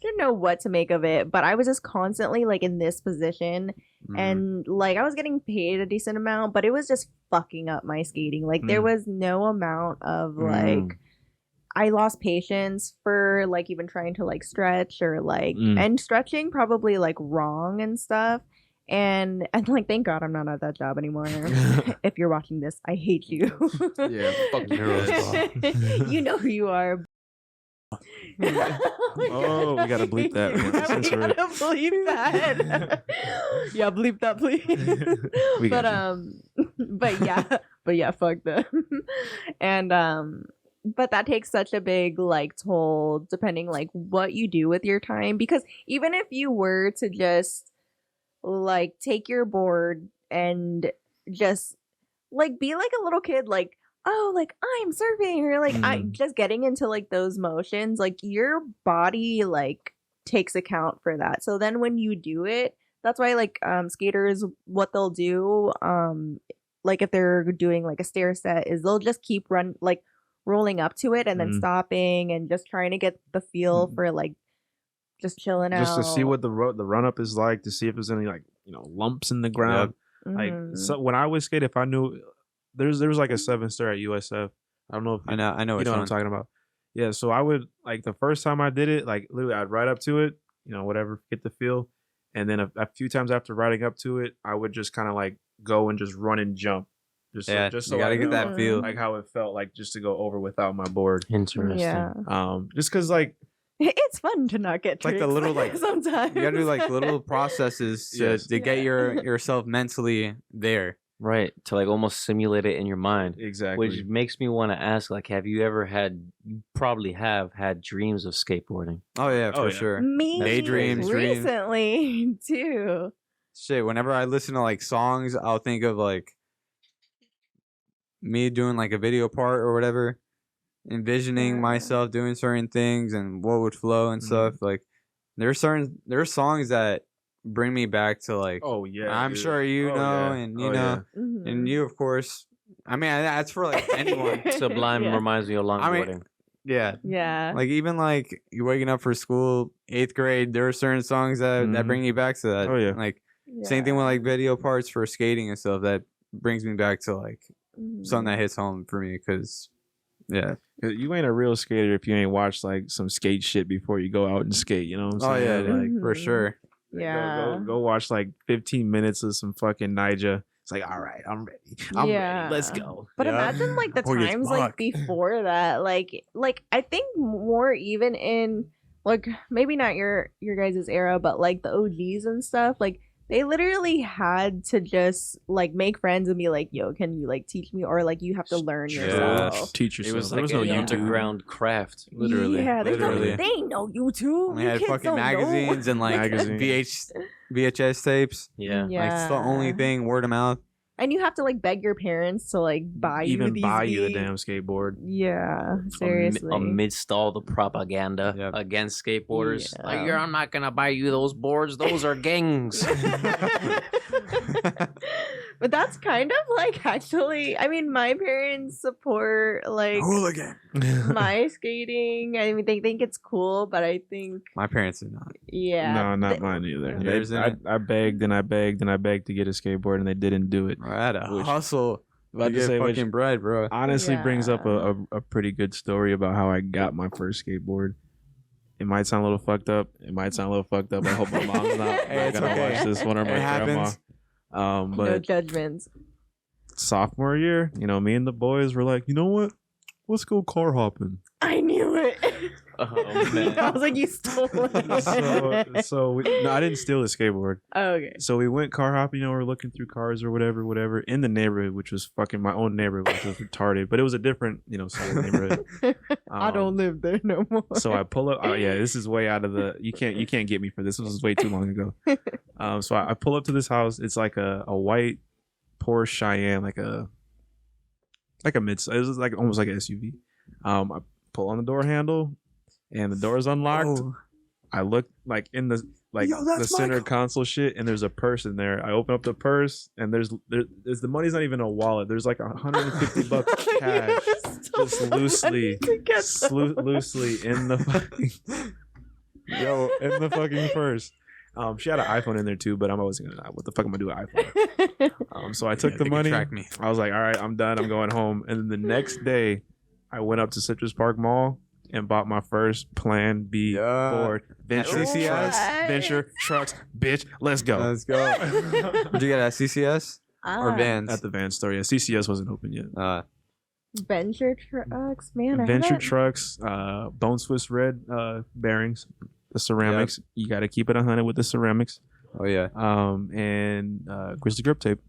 didn't know what to make of it. But I was just constantly like in this position, and like I was getting paid a decent amount, but it was just fucking up my skating. Like there was no amount of like. I lost patience for like even trying to like stretch or like and stretching probably like wrong and stuff. And like thank God I'm not at that job anymore. If you're watching this, I hate you.
Yeah, fuck you.
You know who you are.
Oh, we gotta bleep that.
We gotta bleep that. Yeah, bleep that, please. But yeah, fuck them. And but that takes such a big like toll depending like what you do with your time, because even if you were to just like take your board and just like be like a little kid, like oh like I'm surfing, or like I just getting into like those motions, like your body like takes account for that. So then when you do it, that's why like skaters, what they'll do like if they're doing like a stair set is they'll just keep rolling up to it and then stopping and just trying to get the feel for like just chilling out,
just to see what the run up is like, to see if there's any like lumps in the ground. Like so when I would skate, if I knew there was like a 7-star at USF. I don't know if
I know
you know what I'm talking about. Yeah, so I would like the first time I did it, like literally I'd ride up to it, whatever, get the feel, and then a few times after riding up to it, I would just kind of like go and just run and jump. Just so
you gotta get that feel,
like how it felt like just to go over without my board.
Interesting.
Yeah.
Just because like
it's fun to not get
like the little like
sometimes
you gotta do like little processes to get yourself mentally there.
Right, to like almost simulate it in your mind.
Exactly.
Which makes me want to ask, like, you probably have had dreams of skateboarding.
Oh yeah, for sure.
Me
Daydreams,
recently too.
Shit, whenever I listen to like songs, I'll think of like me doing like a video part or whatever, envisioning myself doing certain things and what would flow and stuff. Like there's songs that bring me back to like, I'm sure and and you of course. I mean, that's for like anyone.
Sublime reminds me of longboarding.
Yeah.
Yeah.
Like even like you're waking up for school, 8th grade, there are certain songs that bring you back to that.
Oh, yeah.
Like same thing with like video parts for skating and stuff that brings me back to like something that hits home for me because
you ain't a real skater if you ain't watched like some skate shit before you go out and skate. You know what I'm saying?
yeah,
Like,
for sure.
Yeah.
Go watch like 15 minutes of some fucking Nija. It's like, all right, I'm ready. I'm ready. Let's go.
But
Yeah.
imagine like the
Before he gets
times like
bucked.
before that, like I think more even in like maybe not your guys' era, but like the OGs and stuff, like they literally had to just like make friends and be like, yo, can you like teach me, or like you have to learn yourself.
Teach
It
yourself.
was
There
like
was no
an
YouTube.
underground craft.
Literally.
Yeah,
Literally.
they ain't no YouTube.
We
You
had
kids
fucking
don't know.
magazines and like
Magazines.
VHS tapes.
Yeah.
Like it's the only thing, word of mouth.
And you have to like beg your parents to like buy you
Even
these
buy you the
beats.
damn skateboard.
Yeah, seriously.
Amidst all the propaganda
Yep.
against skateboarders,
Yeah.
like I'm not gonna buy you those boards. Those are gangs.
But that's kind of like actually, I mean, my parents support like
Hooligan.
my skating. I mean, they think it's cool, but I think,
My parents did not.
yeah.
No, not
they-
mine either.
Theirs didn't?
I begged and I begged and I begged to get a skateboard and they didn't do it.
Bro, I had a
Which-
hustle.
About
To
to
get
say, which
fucking bread, bro.
honestly brings up
Yeah.
a pretty good story about how I got my first skateboard. It might sound a little fucked up. I hope my mom's not,
Hey, it's
gonna
okay.
watch this one or my
It
grandma.
happens.
no
But
judgments.
sophomore year, me and the boys were like, you know what? Let's go car hopping.
I knew it.
Oh man.
I was like, you stole it.
So I didn't steal the skateboard.
Okay.
So we went car hopping, we're looking through cars or whatever, in the neighborhood, which was fucking my own neighborhood, which was retarded, but it was a different, side neighborhood.
I don't live there no more.
So I pull up. Oh yeah, this is way out of the. You can't get me for this. This was way too long ago. So I pull up to this house. It's like a white Porsche Cheyenne, like a mid. It was like almost like an SUV. I pull on the door handle, and the door is unlocked.
Oh.
I look like in the
Yo, that's
the center
Michael.
console shit, and there's a purse in there. I open up the purse, and there's the money's not even a wallet. There's like $150 cash, just loosely in the fucking in the fucking purse. She had an iPhone in there too, but I'm always gonna. What the fuck am I gonna do with iPhone? So I took the
they can
money.
track me.
I was like, all right, I'm done. I'm going home. And then the next day, I went up to Citrus Park Mall and bought my first Plan B board. Venture
CCS?
trucks, venture trucks, bitch. Let's go.
Let's go. Did you get at CCS or Vans?
At the van store, yeah. CCS wasn't open yet.
Venture trucks, man. I
Venture
haven't-
trucks, Bone Swiss red bearings, the ceramics. You got to keep it 100 with the ceramics.
Oh yeah.
And Grizzly grip tape.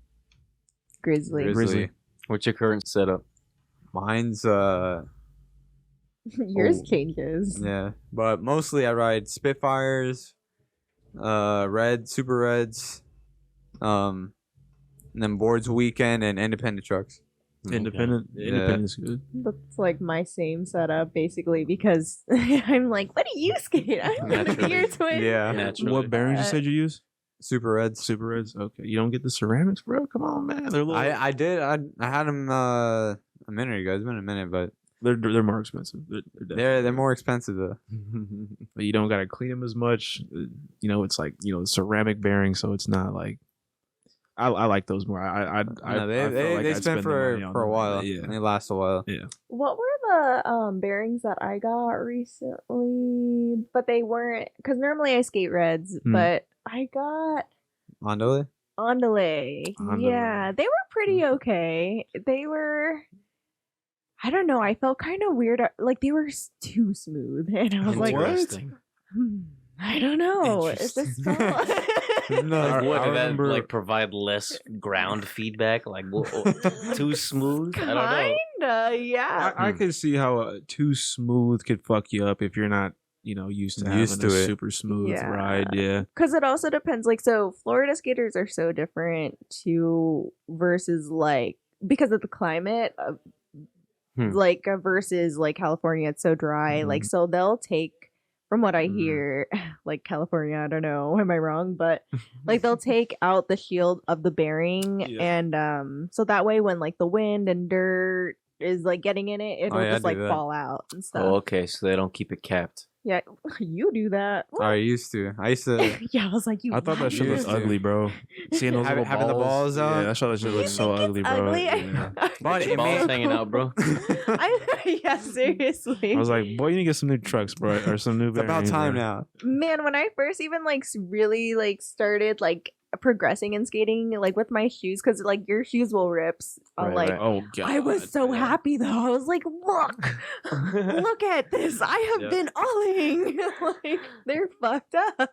Grizzly.
What's your current setup?
Mine's
Yours
Oh.
changes.
yeah, but mostly I ride Spitfires, red, super reds, and then boards weekend and independent trucks.
Independent.
Yeah.
Independent's good.
That's like my same setup basically because I'm like, what do you skate? I'm gonna be your twin.
Yeah,
Naturally.
What bearings you said you use?
super reds.
Super reds. Okay, you don't get the ceramics, bro. Come on, man. They're little.
I did. I had them a minute ago. It's been a minute, but
they're more expensive.
they're more expensive though.
But you don't gotta clean them as much. It's like ceramic bearings, so it's not like. I like those more. I
No,
I felt like
they
I'd
spend
spend the money on
for a
them.
while.
Yeah.
And they last a while.
Yeah.
What were the bearings that I got recently? But they weren't because normally I skate reds, but I got
Ondole?
Ondale.
Ondale.
Yeah, they were pretty okay. They were. I don't know. I felt kind of weird. Like they were too smooth, and I was like,
Interesting.
I don't know. It just felt.
Like, what
I
did that
remember-
like provide less ground feedback? Like too smooth? I don't know.
Kinda, yeah.
I could see how too smooth could fuck you up if you're not used to
Used
having
to
a
it.
super smooth
Yeah.
ride. Yeah.
Because it also depends. Like, so Florida skaters are so different to versus like because of the climate, versus like California. It's so dry. Like, so they'll take. From what I hear, like California, I don't know, am I wrong? But like they'll take out the shield of the bearing,
Yeah.
and so that way when like the wind and dirt is like getting in it, it'll
yeah, I
just
do
like
that.
fall out and stuff.
Oh, okay, so they don't keep it capped.
Yeah, you do that.
I used to.
Yeah, I was like, you.
I thought that shit
Used
looked
to.
ugly, bro. Seeing those little
Having the balls out?
Yeah, that shit looks so ugly, bro.
Ugly.
Yeah.
But it
Balls
made-
hanging out, bro.
Yeah, seriously.
I was like, boy, you need to get some new trucks, bro, or some new.
It's about
bearings,
time
bro.
now.
Man, when I first even like really like started like progressing in skating, like with my shoes, because like your shoes will rip.
Right,
Like
right.
Oh god,
I was so
yeah.
happy though. I was like, look at this. I have
Yeah.
been olling. Like they're fucked up.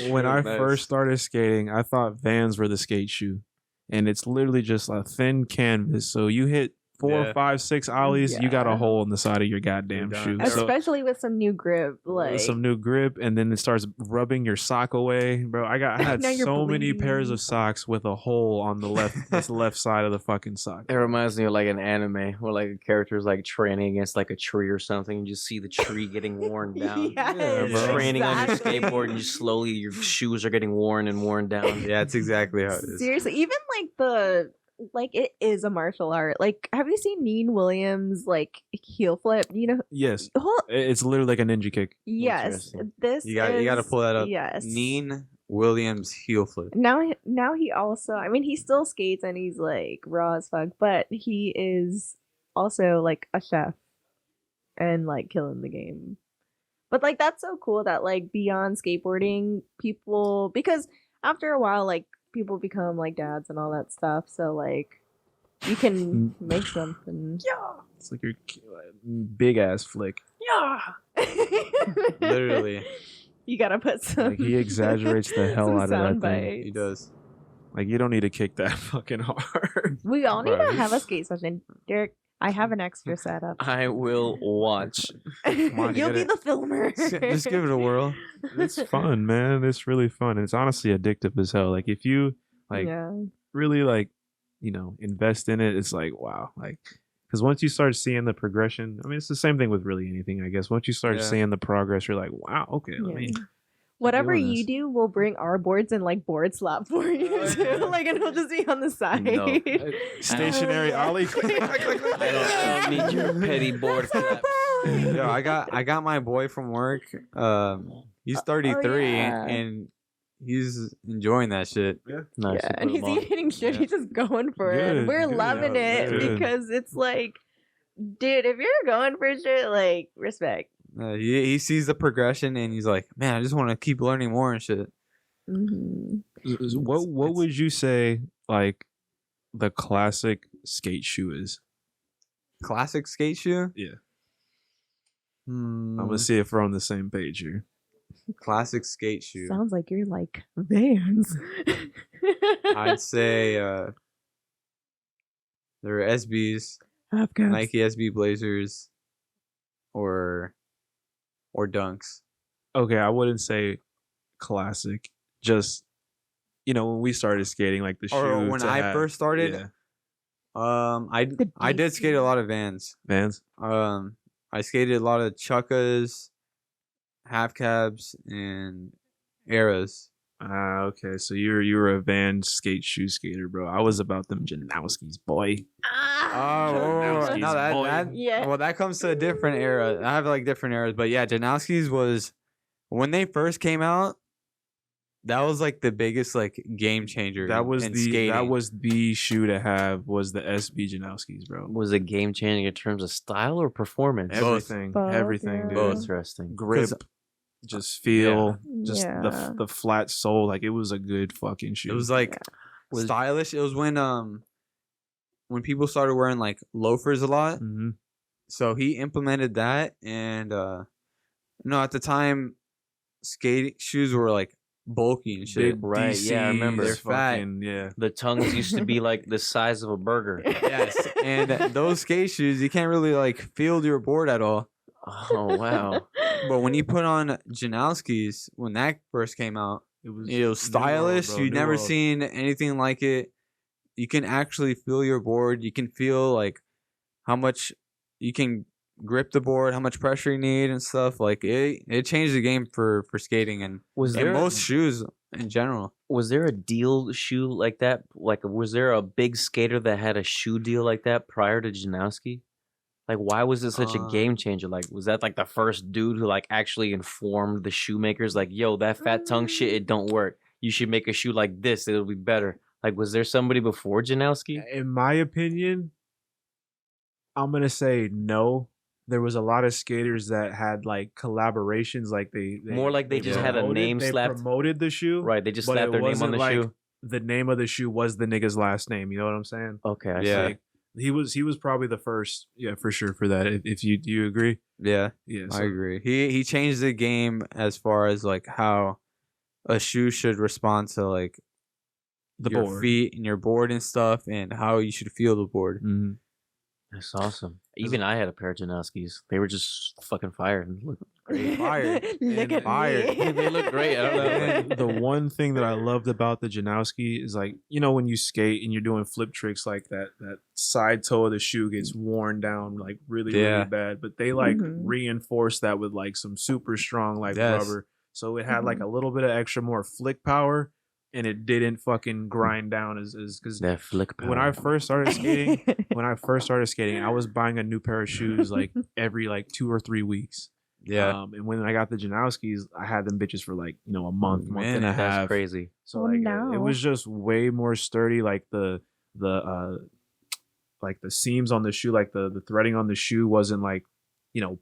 When I first started skating, I thought Vans were the skate shoe, and it's literally just a thin canvas. So you hit 4,
Yeah.
5, 6 ollies, you got a
Yeah.
hole in the side of your goddamn
You're
shoe.
done.
So
Especially with some new grip, like
some new grip, and then it starts rubbing your sock away, bro. I had
Now you're
so many pairs
bleeding.
of socks with a hole on the left side of the fucking sock.
It reminds me of like an anime where like a character is like training against like a tree or something. You just see the tree getting worn down.
Yes,
Yeah, bro.
Training on your
exactly.
skateboard and you slowly your shoes are getting worn and worn down.
Yeah, it's exactly how it is.
Seriously, even like it is a martial art. Like, have you seen Neen Williams like heel flip? You know,
Yes,
whole,
it's literally like a ninja kick.
yes,
Interesting.
this
You got to pull that up.
Yes,
Neen Williams heel flip.
Now he also, I mean, he still skates and he's like raw as fuck, but he is also like a chef and like killing the game. But like that's so cool that like beyond skateboarding, people, because after a while like people become like dads and all that stuff, so like you can make something.
It's like your big ass flick.
Yeah.
Literally.
You gotta put some.
Like he exaggerates the hell
some
out of that
sound
thing.
bites.
He does.
Like you don't need to kick that fucking hard.
We all need to
Right.
have a skate session. Derek, I have an extra setup.
I will watch.
on, you
You'll be
gotta-
the filmer.
Just give it a whirl.
It's fun, man. It's really fun. It's honestly addictive as hell. Like if you like
yeah.
really like, invest in it, it's like wow. Like because once you start seeing the progression, I mean, it's the same thing with really anything, I guess. Once you start
Yeah.
seeing the progress, you're like, wow, okay, let me.
Whatever
doing
you
this.
do, we'll bring our boards and like board slap for you too. Like, and it'll just be on the side.
No.
Stationary ollie.
I don't need your petty board flap.
Yo, I got my boy from work. He's 33
yeah.
and he's enjoying that shit.
Nice.
Yeah, and he's eating shit.
Yeah.
He's just going for it.
Good,
We're
good,
loving
yeah,
it
good.
because it's like, dude, if you're going for shit, like, respect.
He sees the progression and he's like, man, I just want to keep learning more and shit.
Mm-hmm.
What would you say like the classic skate shoe is?
Classic skate shoe?
Yeah.
Hmm,
I'm gonna see if we're on the same page here.
classic skate shoe.
Sounds like you're like Vans.
I'd say there are SBs,
Half caps.
Nike SB Blazers, or Dunks.
Okay, I wouldn't say classic. Just when we started skating, like the shoe.
Or when
to
I
have-
first started,
yeah.
I did skate a lot of Vans.
Vans.
I skated a lot of Chukkas, half cabs, and Eras.
Okay, so you were a Vans skate shoe skater, bro. I was about them Janowskis, boy.
Ah.
Janowski's
no,
boy.
that
Yeah.
well, that comes to a different era. I have like different eras, but yeah, Janowski's was when they first came out. That was like the biggest like game changer.
That was
in
the
skating.
that was the shoe to have was the SB Janowskis, bro.
Was it game changing in terms of style or performance?
Both.
Everything,
Both,
everything,
yeah.
dude.
Both.
Interesting.
Grip, just feel, just
Yeah.
the flat sole. Like it was a good fucking shoe.
It was like
Was-
stylish. It was when people started wearing like loafers a lot.
Mhm.
So he implemented that, and at the time, skating shoes were like bulky and shit.
Big
Right, yeah, I remember.
They're fat.
fucking, yeah.
The tongues used to be like the size of a burger.
Yes, and those skate shoes, you can't really like feel your board at all.
Oh wow.
But when you put on Janowski's, when that first came out, it was stylish.
New world, bro,
You'd
new
never
world.
seen anything like it. You can actually feel your board. You can feel like how much you can grip the board, how much pressure you need and stuff. Like it changed the game for skating and
Was there
most shoes in general.
was there a deal shoe like that? Like was there a big skater that had a shoe deal like that prior to Janowski? Like, why was it such a game changer? Like, was that like the first dude who like actually informed the shoemakers? Like, yo, that fat tongue shit, it don't work. You should make a shoe like this. It'll be better. Like, was there somebody before Janowski?
In my opinion, I'm gonna say no. There was a lot of skaters that had like collaborations, like they
More like they just had a name
they
slapped.
promoted the shoe,
Right, they just
but
slapped
it
their name on
wasn't
the
like
shoe.
the name of the shoe was the nigga's last name. You know what I'm saying?
Okay, I
Yeah.
see.
Like, he was probably the first, for sure for that. If you do you agree?
Yeah,
Yeah,
I agree. He changed the game as far as like how a shoe should respond to like
the
your
board.
feet and your board and stuff, and how you should feel the board.
Mhm.
That's awesome. Even I had a pair of Janowskis. They were just fucking fire and look great.
Fire.
Look at
Fire.
me.
They look great. I don't know.
And the one thing that I loved about the Janowski is like, when you skate and you're doing flip tricks, like that side toe of the shoe gets worn down like really
Yeah.
bad, but they like
Mhm.
reinforce that with like some super strong like
Yes.
rubber, so it had like a little bit of extra more flick power, and it didn't fucking grind down as because
That flick power.
when I first started skating, I was buying a new pair of shoes like every like 2 or 3 weeks.
Yeah,
And when I got the Janowskis, I had them bitches for like, a month and a
That's
half.
crazy.
So
Oh,
like it
no.
was just way more sturdy. Like the seams on the shoe, like the threading on the shoe wasn't like,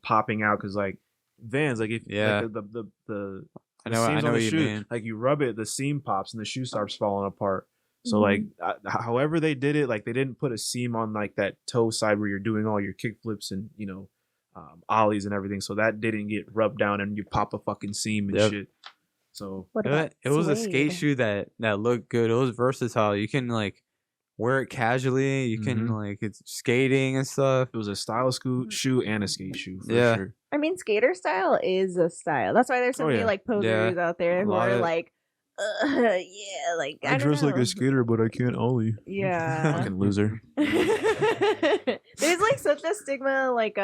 popping out, because like Vans, like if
Yeah.
like the
I know
seams on
what
the
you
shoe,
mean.
like you rub it, the seam pops and the shoe starts falling apart. So like however they did it, like they didn't put a seam on like that toe side where you're doing all your kick flips and ollies and everything, so that didn't get rubbed down and you pop a fucking seam and
Yep.
shit. So
What about
It was a skate
suede?
shoe that looked good. It was versatile. You can like wear it casually. You can
Mhm.
like it's skating and stuff.
it was a style shoe and a skate shoe for
Yeah.
sure.
I mean, skater style is a style. That's why there's so
Oh,
many
yeah.
like posers out there
A
who
lot
are
of-
like, yeah, like I don't know.
skater, but I can't ollie.
Yeah.
Fucking loser.
There's like such a stigma, like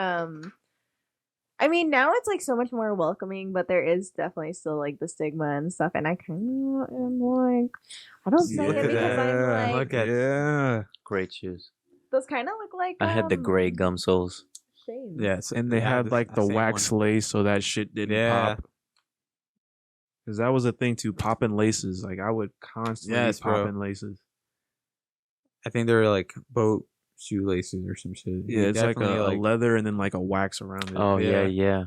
I mean, now it's like so much more welcoming, but there is definitely still like the stigma and stuff. And I kind of am like, I don't say
Look
it
at
because I'm
that.
like,
Look at
Yeah.
Great shoes.
those kind of look like.
I had the gray gum soles.
Shades.
Yes,
And they had like the wax lace, so that shit didn't
Yeah.
pop. Because that was a thing too, popping laces. Like I would constantly
Yes, bro.
popping laces.
I think they're like boat shoelaces or some shit.
Yeah, it's like
Definitely,
a leather and then like a wax around it.
Oh yeah, yeah.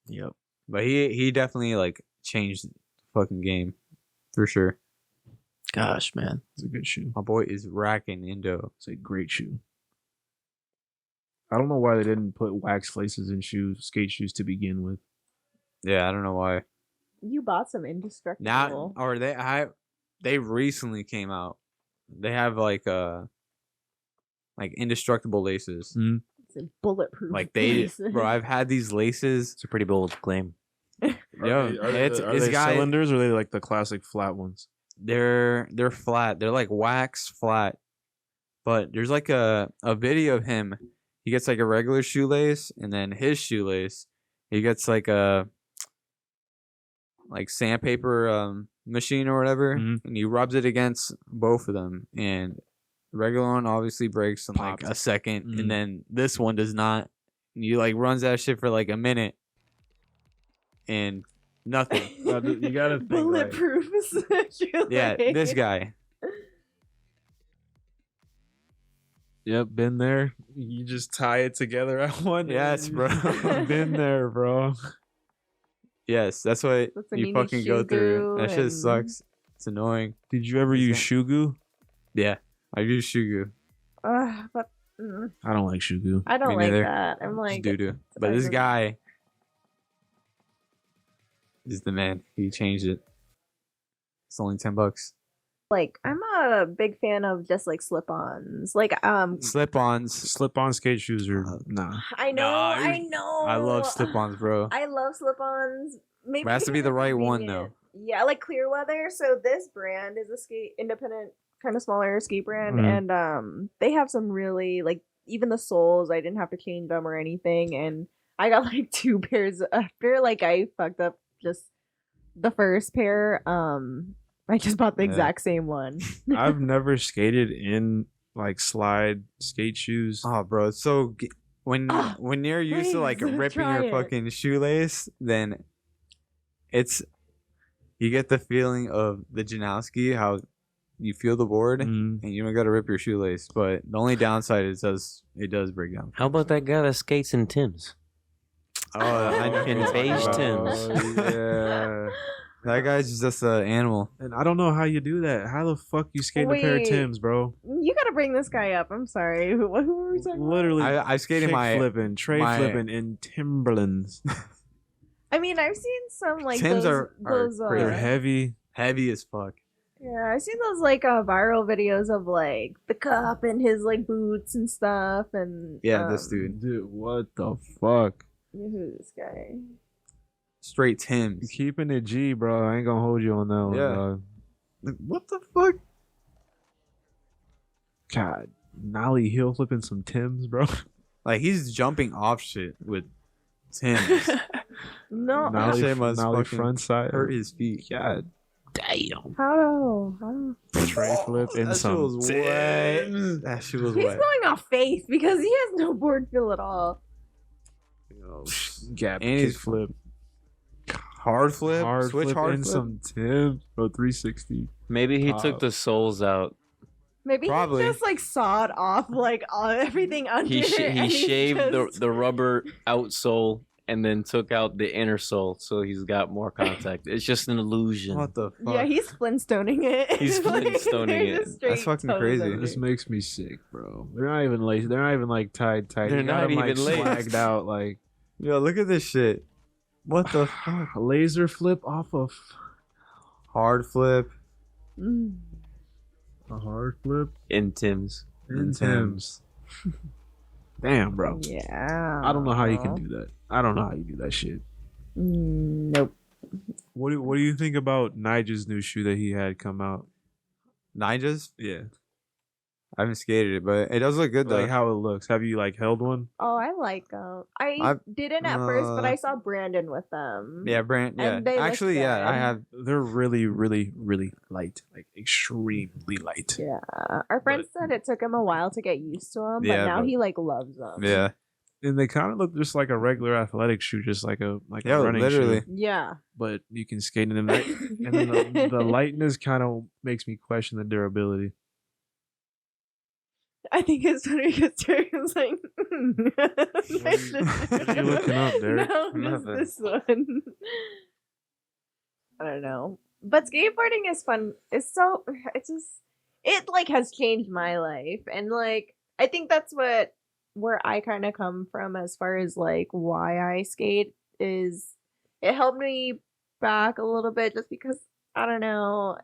Yep.
But he definitely like changed the fucking game for sure.
Gosh, man.
It's a good shoe.
My boy is racking Indo.
It's a great shoe. I don't know why they didn't put wax laces in skate shoes to begin with.
Yeah, I don't know why.
You bought some indestructible.
Now or they recently came out. They have like indestructible laces.
It's a bulletproof.
Like they
laces.
bro, I've had these laces.
It's a pretty bold claim.
Yo,
Are
it's
they
guy.
cylinders or are they like the classic flat ones?
They're flat. They're like wax flat. But there's like a video of him. He gets like a regular shoelace, and then his shoelace, he gets like a sandpaper machine or whatever,
Mhm.
and he rubs it against both of them. And the regular one obviously breaks in like
Popped.
a second,
Mhm.
and then this one does not. And he like runs that shit for like a minute, and nothing.
You gotta think like,
bulletproof.
Yeah, this guy.
yep, been there. You just tie it together at one.
Yes, bro.
Been there, bro.
Yes, that's what
That's when
you
you need
fucking go through.
Shugu
That shit
and-
sucks. It's annoying.
Did you ever use Shugu?
Yeah, I use Shugu.
But
I don't like Shugu.
I don't
Me
like
neither.
that. I'm
It's
like,
doo doo. But this
ugly.
guy is the man. He changed it. It's only $10.
like I'm a big fan of just like slip-ons. Like
Slip-ons.
Slip-on skate shoes are nah.
I know,
Nah,
I know.
I love slip-ons, bro.
I love slip-ons. Maybe
But it has to be
because
the
they're
right one,
convenient. Yeah, like Clearweather. So this brand is a independent, kind of smaller skate brand,
Mhm.
and they have some really like even the soles. I didn't have to change them or anything, and I got like 2 pairs after like I fucked up just the first pair. I just bought the
Yeah.
exact same one.
I've never skated in like slide skate shoes.
Oh, bro, it's so when you're used to like
please,
ripping
try
your
it.
fucking shoelace, then you get the feeling of the Janowski, how you feel the board, and you don't got to rip your shoelace. But the only downside is it does break down.
How about that guy that skates in Tim's?
Oh, I know
In
what you're
beige
talking about.
Timbs.
Yeah.
That guy's just an animal.
And I don't know how you do that. How the fuck you skate in a pair of
Wait.
Timbs, bro?
You gotta bring this guy up. I'm sorry. Who were we talking about?
Literally,
I skated
kick flipping, tray flipping in Timberlands.
I mean, I've seen some like
Timbs
those,
are
those
crazy.
They're heavy.
Heavy as fuck.
Yeah, I've seen those like viral videos of like the cup and his like boots and stuff, and
Yeah, this dude.
Dude, what the fuck?
Who's this guy?
Straight Timbs.
Keeping it G, bro. I ain't gonna hold you on that one,
Yeah.
dog.
Like, what the fuck?
God, Nolly heel flipping some Timbs, bro.
Like, he's jumping off shit with Timbs.
No,
That shit must
Nolly
fucking
front side.
Hurt his feet.
God,
Damn.
how?
tray flip in
That shit
some
was wet. That shit was
He's
wet.
going off faith because he has no board feel at all.
gap
And
kick
he's
flip.
Hard flip.
Hard
Switch
flip
hard
in
flip.
some Timbs, bro. 360.
Maybe he
Wow.
took the soles out.
Maybe
Probably.
he just like sawed off like everything under.
He
and
he
he's
shaved
just-
the rubber outsole and then took out the inner sole, so he's got more contact. It's just an illusion.
What the fuck?
Yeah, he's Flintstoning it.
He's
Like,
Flintstoning
they're
it.
just straight
That's fucking
toes
crazy.
under.
This makes me sick, bro. They're not even laced. They're not even like tied tight.
They're
You got
not
them, like,
even laced.
swagged out like
Yo, look at this shit. What the fuck?
a laser flip off of
Hard flip.
Mm.
a hard flip
In Tim's.
in Timbs. Damn, bro.
Yeah.
I don't know how you can do that. I don't know how you do that shit.
Nope.
What do you think about Nigel's new shoe that he had come out?
Nigel's?
Yeah,
I haven't skated it, but it does look good though.
like how it looks. Have you like held one?
Oh, I like them. I
I've-
didn't at first, but I saw Brandon with them.
Yeah, Brand. Yeah,
And they look
actually, yeah,
good.
I have.
They're really, really, really light, like extremely light.
Yeah. Our friend said it took him a while to get used to them, but
Yeah,
now
but-
he like loves them.
Yeah,
And they kind of look just like a regular athletic shoe, just like a
yeah,
running
literally.
shoe.
Yeah.
But you can skate in them. And then the lightness kind of makes me question the durability.
I think it's funny because Terry was like,
what are you looking up, Derek?
No, just
Nothing.
this one. I don't know. But skateboarding is fun. It's just, it like has changed my life. And like, I think that's where I kind of come from as far as like why I skate is it helped me back a little bit just because, I don't know,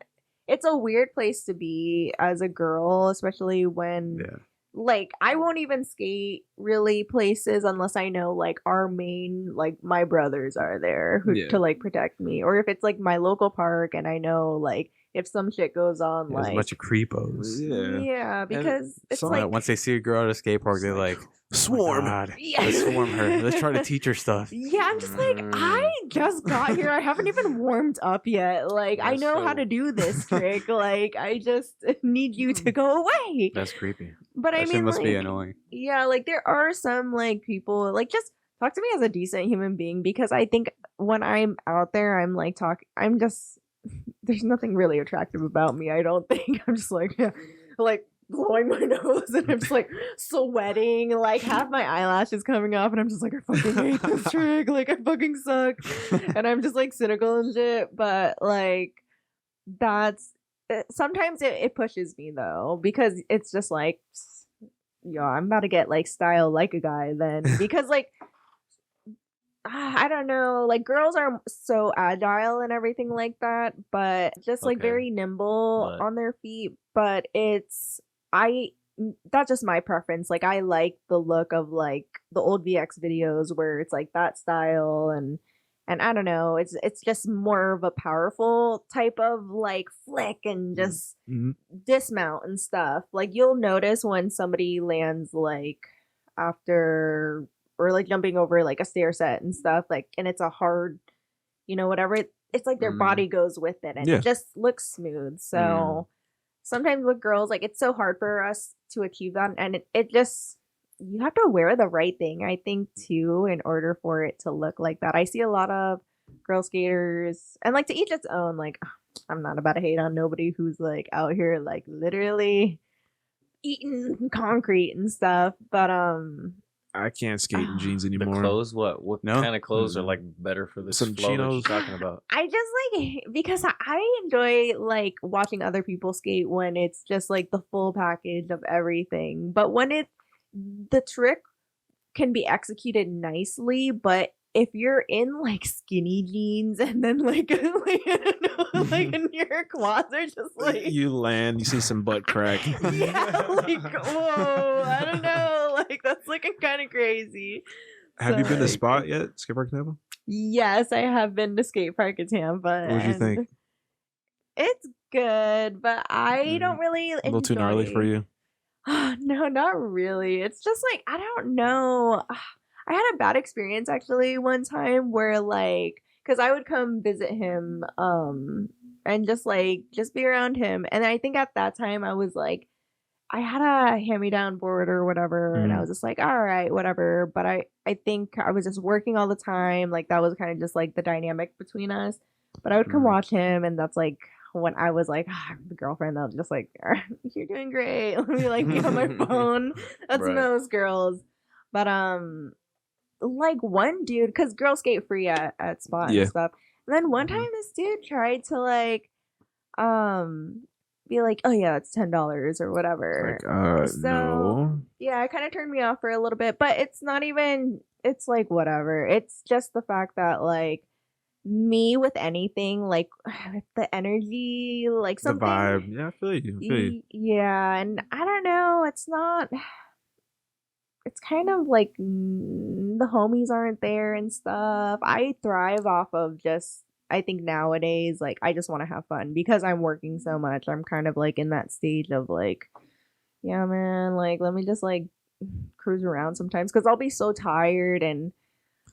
it's a weird place to be as a girl, especially when
Yeah.
like I won't even skate really places unless I know like our main like my brothers are there
Yeah.
to like protect me, or if it's like my local park and I know like if some shit goes on,
There's
like
a bunch of creepos.
yeah, because it's
some-
like
Once they see a girl at a skate park, they're like,
Swarm.
"Oh my God,
Yeah.
let's swarm her. Let's try to teach her stuff."
yeah, I'm just like I just got here. I haven't even warmed up yet. Like I
That's
know how
so-
to do this trick. Like I just need you to go away.
That's creepy.
But
That
I
shit
mean,
must be
like,
annoying.
yeah, like there are some like people like just talk to me as a decent human being, because I think when I'm out there, I'm like I'm just there's nothing really attractive about me. I don't think I'm just like like blowing my nose and I'm just like sweating, like half my eyelashes coming off, and I'm just like I fucking hate this trick, like I fucking suck, and I'm just like cynical and shit. But like that's sometimes it pushes me though, because it's just like, yo, I'm about to get like style like a guy then, because like I don't know, like girls are so agile and everything like that, but just like
Okay.
very nimble
But-
on their feet. But that's just my preference. Like I like the look of like the old VX videos where it's like that style, and I don't know, it's just more of a powerful type of like flick and just
Mhm.
dismount and stuff. Like you'll notice when somebody lands like after or like jumping over like a stair set and stuff, like, and it's a hard, whatever, it's like their
Mm.
body goes with it and
Yeah.
it just looks smooth. So sometimes with girls, like it's so hard for us to achieve that, and it just you have to wear the right thing, I think, too, in order for it to look like that. I see a lot of girl skaters, and like to each its own. Like, I'm not about to hate on nobody who's like out here like literally eating concrete and stuff, but
I can't skate in jeans
The
anymore.
clothes, what
No?
kind of clothes are like better for this
Some
flow that you're
chinos.
talking about?
I just like because I enjoy like watching other people skate when it's just like the full package of everything. But when the trick can be executed nicely, but if you're in like skinny jeans and then like I don't know, like and your quads are just like
You land, you see some butt crack.
yeah, like whoa, I don't know, like that's looking kind of crazy.
Have you
So,
been to
like,
Spot yet? Skate Park Tampa?
yes, I have been to skate park in Tampa.
What did you think?
and It's good, but I don't really
A little too gnarly for you.
No, not really. It's just like I don't know. I had a bad experience actually one time where like because I would come visit him and just be around him, and I think at that time I was like I had a hand-me-down board or whatever, and I was just like, all right, whatever. But I think I was just working all the time. Like that was kind of just like the dynamic between us. But I would come watch him, and that's like when I was like the girlfriend. I was just like, you're doing great. Let me like be on my phone. That's
Right.
most girls. But like one dude, because girls skate free at Spot
Yeah.
and stuff. And then one time this dude tried to like be like, oh yeah, it's $10 or whatever.
Like,
So-
no.
Yeah, it kind of turned me off for a little bit, but it's not even, it's like whatever. It's just the fact that like me with anything, like with the energy, like
The
something.
vibe. Yeah, I feel you. I feel you.
Yeah, and I don't know, it's not, it's kind of like the homies aren't there and stuff. I thrive off of just, I think nowadays, like I just want to have fun because I'm working so much. I'm kind of like in that stage of like, yeah, man, like let me just like cruise around sometimes because I'll be so tired and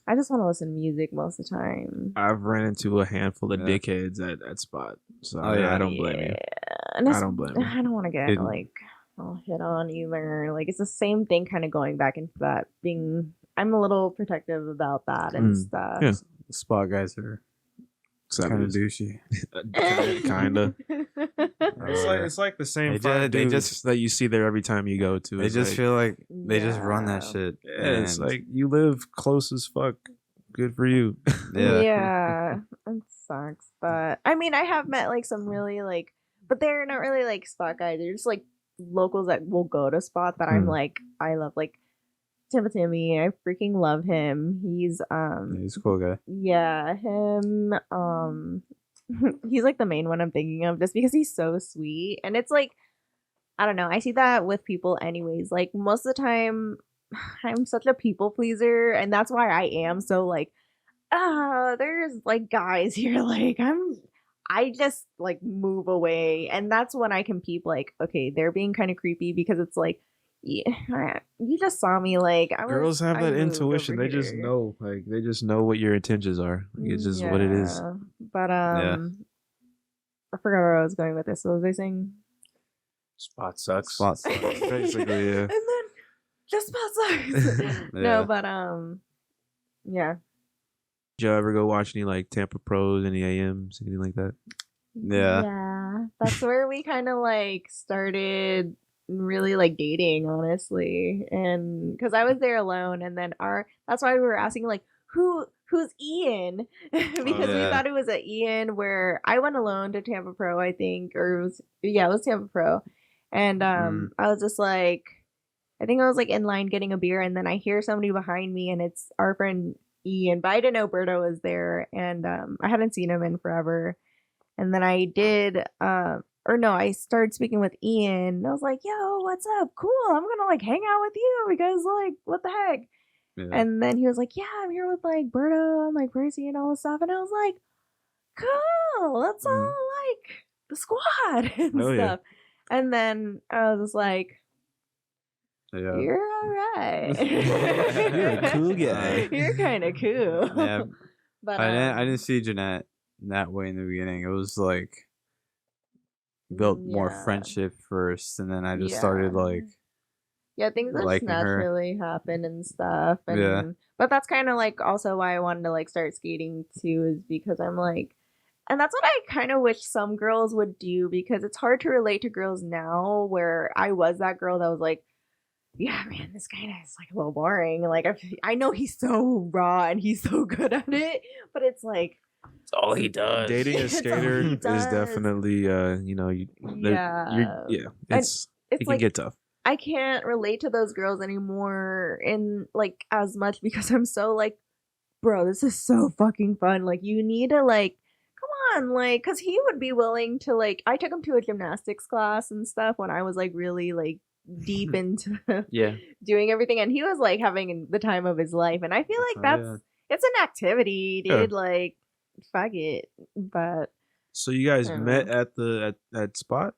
I just want to listen to music most of the time.
I've ran into a handful of
Yeah.
dickheads at Spot. So
Oh, yeah.
I don't blame you.
And
I
it's-
don't blame you.
I don't want to get
It-
like all hit on either. Like it's the same thing, kind of going back into that being. I'm a little protective about that and stuff.
Yeah.
The Spot guys are kind of douchey.
Kinda. It's like the same
They
five
they
dudes
just-
that you see there every time you go to.
They
It's
just
like,
feel like they just run that
Yeah.
shit.
yeah, it's
and-
like you live close as fuck. Good for you.
yeah.
Yeah, it sucks. But I mean, I have met like some really like, but they're not really like Spot guys. They're just like locals that will go to Spot that I'm like, I love. Like Timmy, I freaking love him. He's
He's a cool guy.
yeah, him he's like the main one I'm thinking of just because he's so sweet. And it's like I don't know, I see that with people anyways. Like most of the time I'm such a people pleaser and that's why I am so like there's like guys here like I just like move away and that's when I can peep like okay, they're being kind of creepy because it's like yeah, you just saw me like
Girls have
I
that
moved
intuition.
over
They just
here.
know. Like they just know what your intentions are. Like, it's just what it is.
Yeah, but I forgot where I was going with this. What was I saying?
Spot sucks.
Spot sucks.
Basically, yeah.
And then just spot sucks.
Yeah.
No, but yeah.
Did y'all ever go watch any like Tampa Pros, any AMs, anything like that?
Yeah.
Yeah. That's where we kind of like started really like dating, honestly. And because I was there alone, and then that's why we were asking like who's Ian because we
Yeah.
thought it was a Ian where I went alone to Tampa Pro, I think, or it was Tampa Pro, and I was just like, I think I was like in line getting a beer, and then I hear somebody behind me, and it's our friend Ian, but I didn't know Berto was there, and I hadn't seen him in forever, and then I did I started speaking with Ian. And I was like, yo, what's up? Cool. I'm going to like hang out with you because like, what the heck?
Yeah.
And then he was like, yeah, I'm here with like Berto and like Percy and all this stuff. And I was like, cool. That's all like the squad and
Oh, yeah.
stuff. And then I was just like,
Yeah.
you're all right.
You're a cool guy.
You're kind of cool.
Yeah.
But
I didn't see Jeannette that way in the beginning. It was like built more
Yeah.
friendship first, and then I just started
Yeah.
like
Yeah, things just
liking her.
naturally happen and stuff. And,
Yeah.
But that's kind of like also why I wanted to like start skating too, is because I'm like, and that's what I kind of wish some girls would do, because it's hard to relate to girls now, where I was that girl that was like, yeah, man, this guy is like a little boring. Like I know he's so raw and he's so good at it, but it's like,
That's all he does.
Dating a
It's all
skater
he
is
does.
definitely it's it can
like
get tough.
I can't relate to those girls anymore in like as much, because I'm so like, bro, this is so fucking fun. Like you need to like, come on, like, because he would be willing to like, I took him to a gymnastics class and stuff when I was like really like deep into
Yeah.
doing everything, and he was like having the time of his life, and I feel like that's it's an activity, dude.
Yeah.
Like, fuck it. But
So you guys
I don't
met
know.
at the at Spot?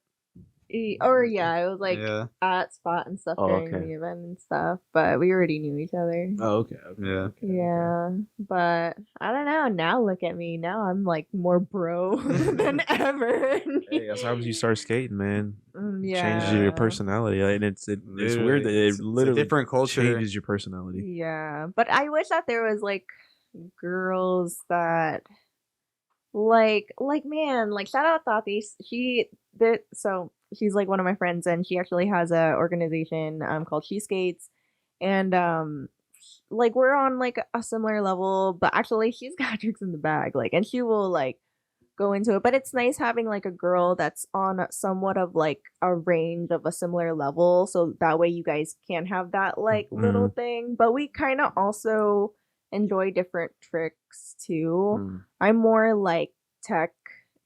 or yeah, it was like
Yeah.
at Spot and stuff
Oh,
during
okay.
the event and stuff, but we already knew each other.
Oh, okay.
Yeah.
Yeah, but I don't know. Now look at me. Now I'm like more bro than ever.
Hey, that's how you start skating, man.
Yeah,
Changes your personality, and it's weird that
It's
it
a
literally
different culture.
changes your personality.
Yeah, but I wish that there was like girls that like man, like shout out Tati. So she's like one of my friends, and she actually has a organization called She Skates, and like we're on like a similar level, but actually she's got tricks in the bag, like, and she will like go into it. But it's nice having like a girl that's on somewhat of like a range of a similar level, so that way you guys can have that like little thing. But we kind of also enjoy different tricks too. I'm more like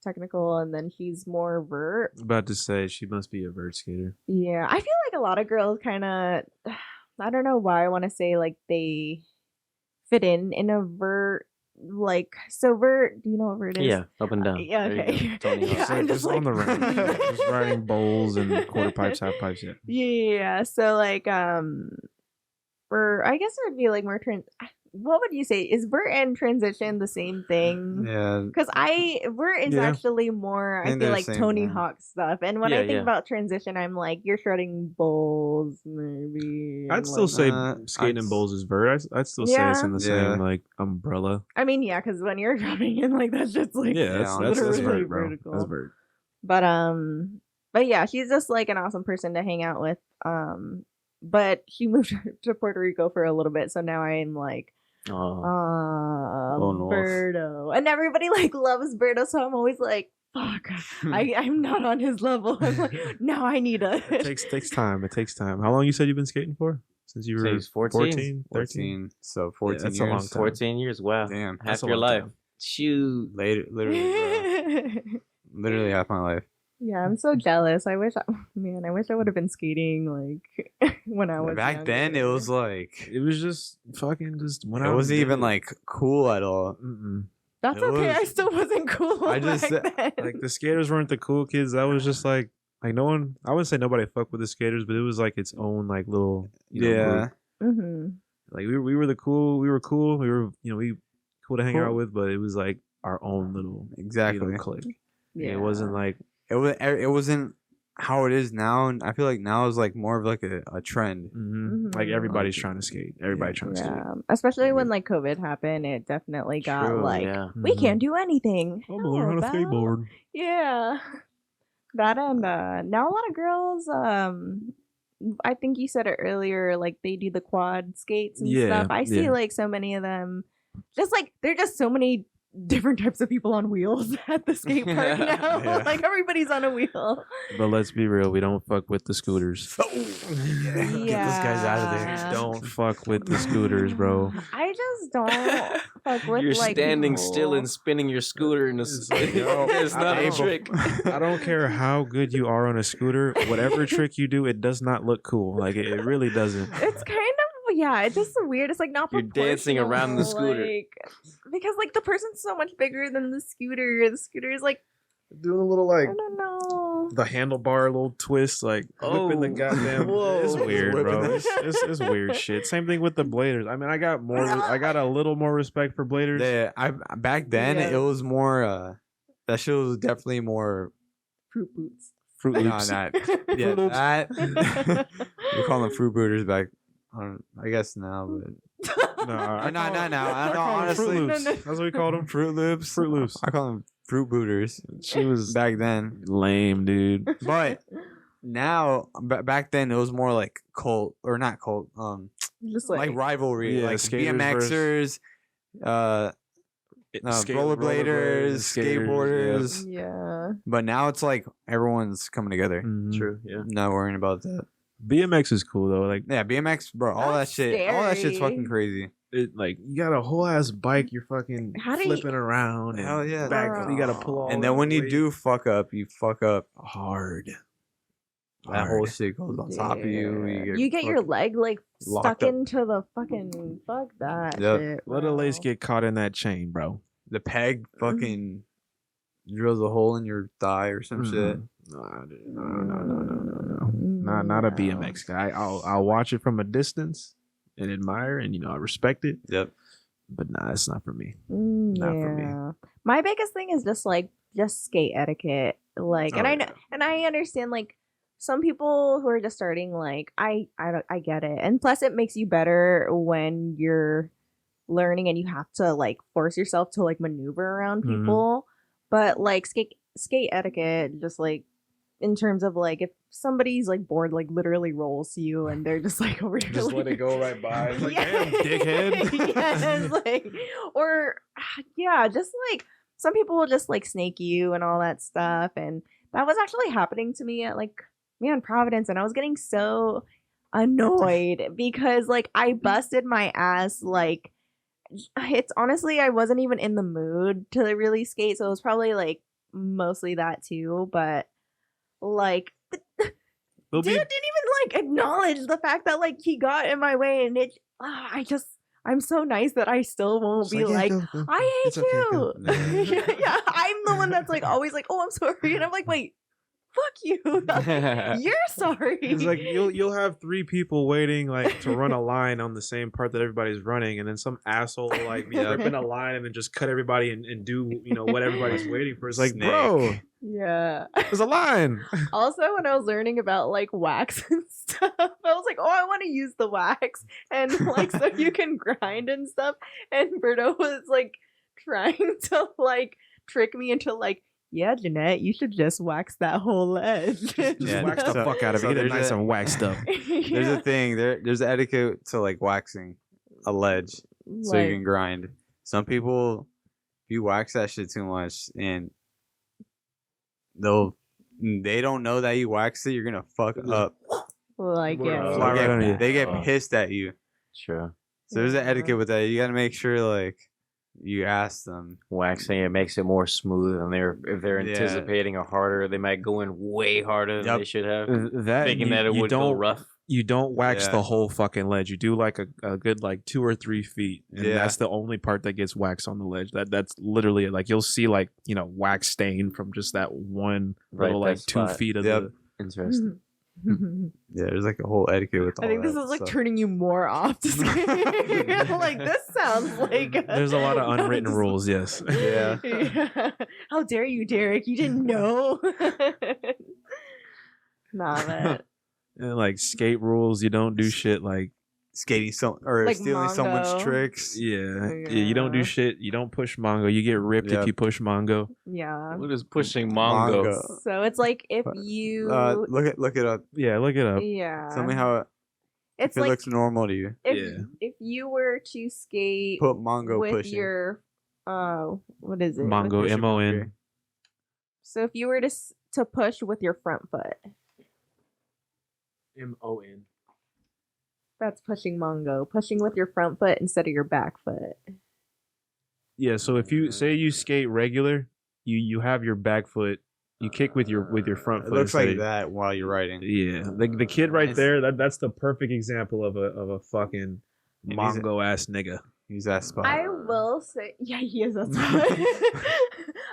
technical, and then she's more vert.
About to say she must be a vert skater.
Yeah, I feel like a lot of girls kind of, I don't know why I want to say like they fit in a vert, like, so vert, do you know what vert is?
Yeah, up and down.
Yeah,
There you
okay.
go. Tony
Yeah,
Hawk.
I'm
Just on the range, just riding bowls and quarter pipes, half pipes. Yeah.
Yeah, so like for, I guess it would be like more what would you say, is vert and transition the same thing?
Yeah.
Because vert is
Yeah.
actually more, I
think
feel
they're
like
the same
Tony
thing.
Hawk stuff. And when
Yeah,
I think
yeah.
about transition, I'm like, you're shredding bowls, maybe.
I'd
and
still say
whatnot.
skating in bowls is vert. I'd still say it's in the
Yeah.
same like umbrella.
I mean, yeah, because when you're dropping in, like, that's just like,
Yeah, that's
literally
vert, bro.
vertical.
That's vert.
But yeah, she's just like an awesome person to hang out with. But she moved to Puerto Rico for a little bit, so now I'm like,
Oh.
no.
Berto, and everybody like loves Berto, so I'm always like, fuck, I'm not on his level. I'm like, now I need a.
It takes time. It takes time. How long you said you've been skating for? Since you
So
were
he's 14?
13?
14. So 14
that's a
years.
long time.
14 years. Wow.
Damn.
Half
That's a
your
long
life.
time.
Shoot.
Literally, bro. Literally half my life.
Yeah, I'm so jealous. I wish I would have been skating like when I was
Back then, it
younger.
was like
It was just fucking just when
it wasn't even like cool at all.
That's
it
okay.
was-
I still wasn't cool.
I just
back then.
like the skaters weren't the cool kids. That was just like no one. I wouldn't say nobody fucked with the skaters, but it was like its own like little
Yeah.
group.
Mm-hmm.
Like we were cool. We were we cool to hang
Cool.
out with, but it was like our own little
Exactly.
clique.
Yeah.
It wasn't like
It wasn't how it is now, and I feel like now is like more of like a trend.
like
Mhm.
everybody's trying to skate. Everybody trying to skate.
Yeah, especially when like COVID happened, it definitely got
True,
like
yeah.
we can't do anything.
I'm gonna learn how to
How about-
skateboard.
Yeah, that and now a lot of girls. I think you said it earlier. Like they do the quad skates and
Yeah,
stuff. I see
yeah.
like so many of them. Just like there are just so many different types of people on wheels at the skate park now.
Yeah.
Like everybody's on a wheel.
But let's be real, we don't fuck with the scooters.
Get those guys out of there.
Yeah.
Don't fuck with the scooters, bro.
I just don't fuck with
You're
like
standing
people.
still and spinning your scooter in a
It's like, yo,
It's not
I-
a trick.
I don't care how good you are on a scooter. Whatever trick you do, it does not look cool. Like it really doesn't.
It's kind of it's just weird. It's like not
You're dancing around the scooter.
like, because like the person's so much bigger than the scooter. The scooter is like
Doing a little
I don't know.
the handlebar little twist, like whipping the
Oh.
goddamn.
Whoa.
It's weird,
Whipping
bro.
that
It's weird shit. Same thing with the bladers. I mean, I got a little more respect for bladers.
Yeah, back then
Yeah.
it was more. That shit was definitely more
Fruit boots.
Fruit
Nah,
Loops.
not. Yeah, that. We call them fruit booters back. I guess now, but
No,
not now. I don't know.
call them Fruit
Honestly,
Loops.
No.
That's what we called them.
Fruit Loops.
Fruit Loops.
I call them fruit booters
She was
back then.
lame, dude.
But now, back then, it was more like cult or not cult.
Just
Like rivalry,
Yeah,
like
skaters
BMXers, rollerbladers, skateboarders.
Yeah.
But now it's like everyone's coming together.
Mhm.
True. Yeah.
Not worrying about that.
BMX is cool though. Like
Yeah, BMX, bro. All
That's
that shit. All that shit's
scary.
fucking crazy.
like you got a whole ass bike. You're fucking
How do you-
flipping around. And
Hell yeah.
back. You gotta pull all.
And
that
then when you
weight.
do fuck up, you fuck up.
hard.
That whole shit goes on top of you.
You get your leg like
locked
stuck
up.
into the fucking fuck that
Yep.
shit.
Let a lace
bro.
get caught in that chain, bro.
the peg fucking drills a hole in your thigh or some shit.
Nah, dude. No. Not a BMX guy. I'll watch it from a distance and admire, and I respect it.
Yep.
But nah, it's not for me. Not for me.
Yeah. My biggest thing is just skate etiquette. Like, and
Oh,
I know, and I understand like some people who are just starting. Like, I get it, and plus it makes you better when you're learning and you have to like force yourself to like maneuver around
Mhm.
people. But like skate etiquette, just like in terms of like if somebody's like bored, like literally rolls to you and they're just like over here,
Just
like,
let it go right by. It's like,
Yeah.
damn, dickhead.
Yes, like, or yeah, just like some people will just like snake you and all that stuff, and that was actually happening to me at like Providence, and I was getting so annoyed because like I busted my ass. Like, it's honestly I wasn't even in the mood to really skate, so it was probably like mostly that too, but like
It'll
dude
be-
didn't even like acknowledge the fact that like he got in my way, and I'm so nice that I still won't be like, I hate
It's okay,
you.
go.
Yeah, I'm the one that's like always like, oh, I'm sorry, and I'm like, wait, fuck you. You're sorry.
It's like you'll have 3 people waiting like to run a line on the same part that everybody's running, and then some asshole will like be ripping a line and then just cut everybody and do what everybody's waiting for. It's like,
Snake.
bro,
Yeah.
there's a line.
Also, when I was learning about like wax and stuff, I was like, oh, I want to use the wax and like so you can grind and stuff. And Berto was like trying to like trick me into like, yeah, Jeanette, you should just wax that whole ledge.
Just
Yeah,
wax the
so-
fuck out of it.
so
Get it
there's
nice
a-
and waxed up.
There's a thing. There's etiquette to like waxing a ledge so you can grind. Some people, if you wax that shit too much, and they don't know that you waxed it, you're gonna fuck up.
like yeah.
Fly right under you.
They get pissed at you.
Sure.
So there's an
Yeah.
etiquette with that. You gotta make sure like you ask them.
Waxing it makes it more smooth, and if they're
Yeah.
anticipating a harder, they might go in way harder than
Yep.
they should have,
That
thinking
you-
that it
you
would go
don't
rough.
You don't wax
Yeah.
the whole fucking ledge. You do like a good like 2 or 3 feet, and
Yeah.
that's the only part that gets waxed on the ledge. That's literally it. Like you'll see like wax stain from just that one
Right,
little
that
like 2
spot.
feet of
Yep.
the.
Interesting.
Yeah, there's like a whole etiquette with all
I think this
that
is like
stuff.
turning you more off to skate. Like this sounds like
There's a lot of unwritten
Just-
rules. Yes.
Yeah.
Yeah. How dare you, Derek? You didn't know. Nah, man.
And like skate rules, you don't do shit like
Skating or
Like
stealing someone's
Mongo.
tricks.
yeah. You don't do
Yeah.
shit. You don't push Mongo. You get ripped
Yep.
if you push Mongo.
Yeah.
What is pushing Mongo?
Mongo.
So it's like if you
Look it up.
Yeah, look it up.
yeah.
Tell me how
it's
if it
like
looks normal to you.
if you were to skate
Put Mongo
with
pushing.
your what is it?
Mongo,
Push it
MON.
So if you were to push with your front foot,
MON.
that's pushing Mongo. Pushing with your front foot instead of your back foot.
Yeah, so if you say you skate regular, you have your back foot, you kick with your front
It
foot.
looks
instead
like
of-
that while you're riding.
Yeah, the kid right
It's-
there, that's the perfect example of a fucking
And he's-
Mongo ass nigga.
He's that spot.
I will say, yeah, he is. That's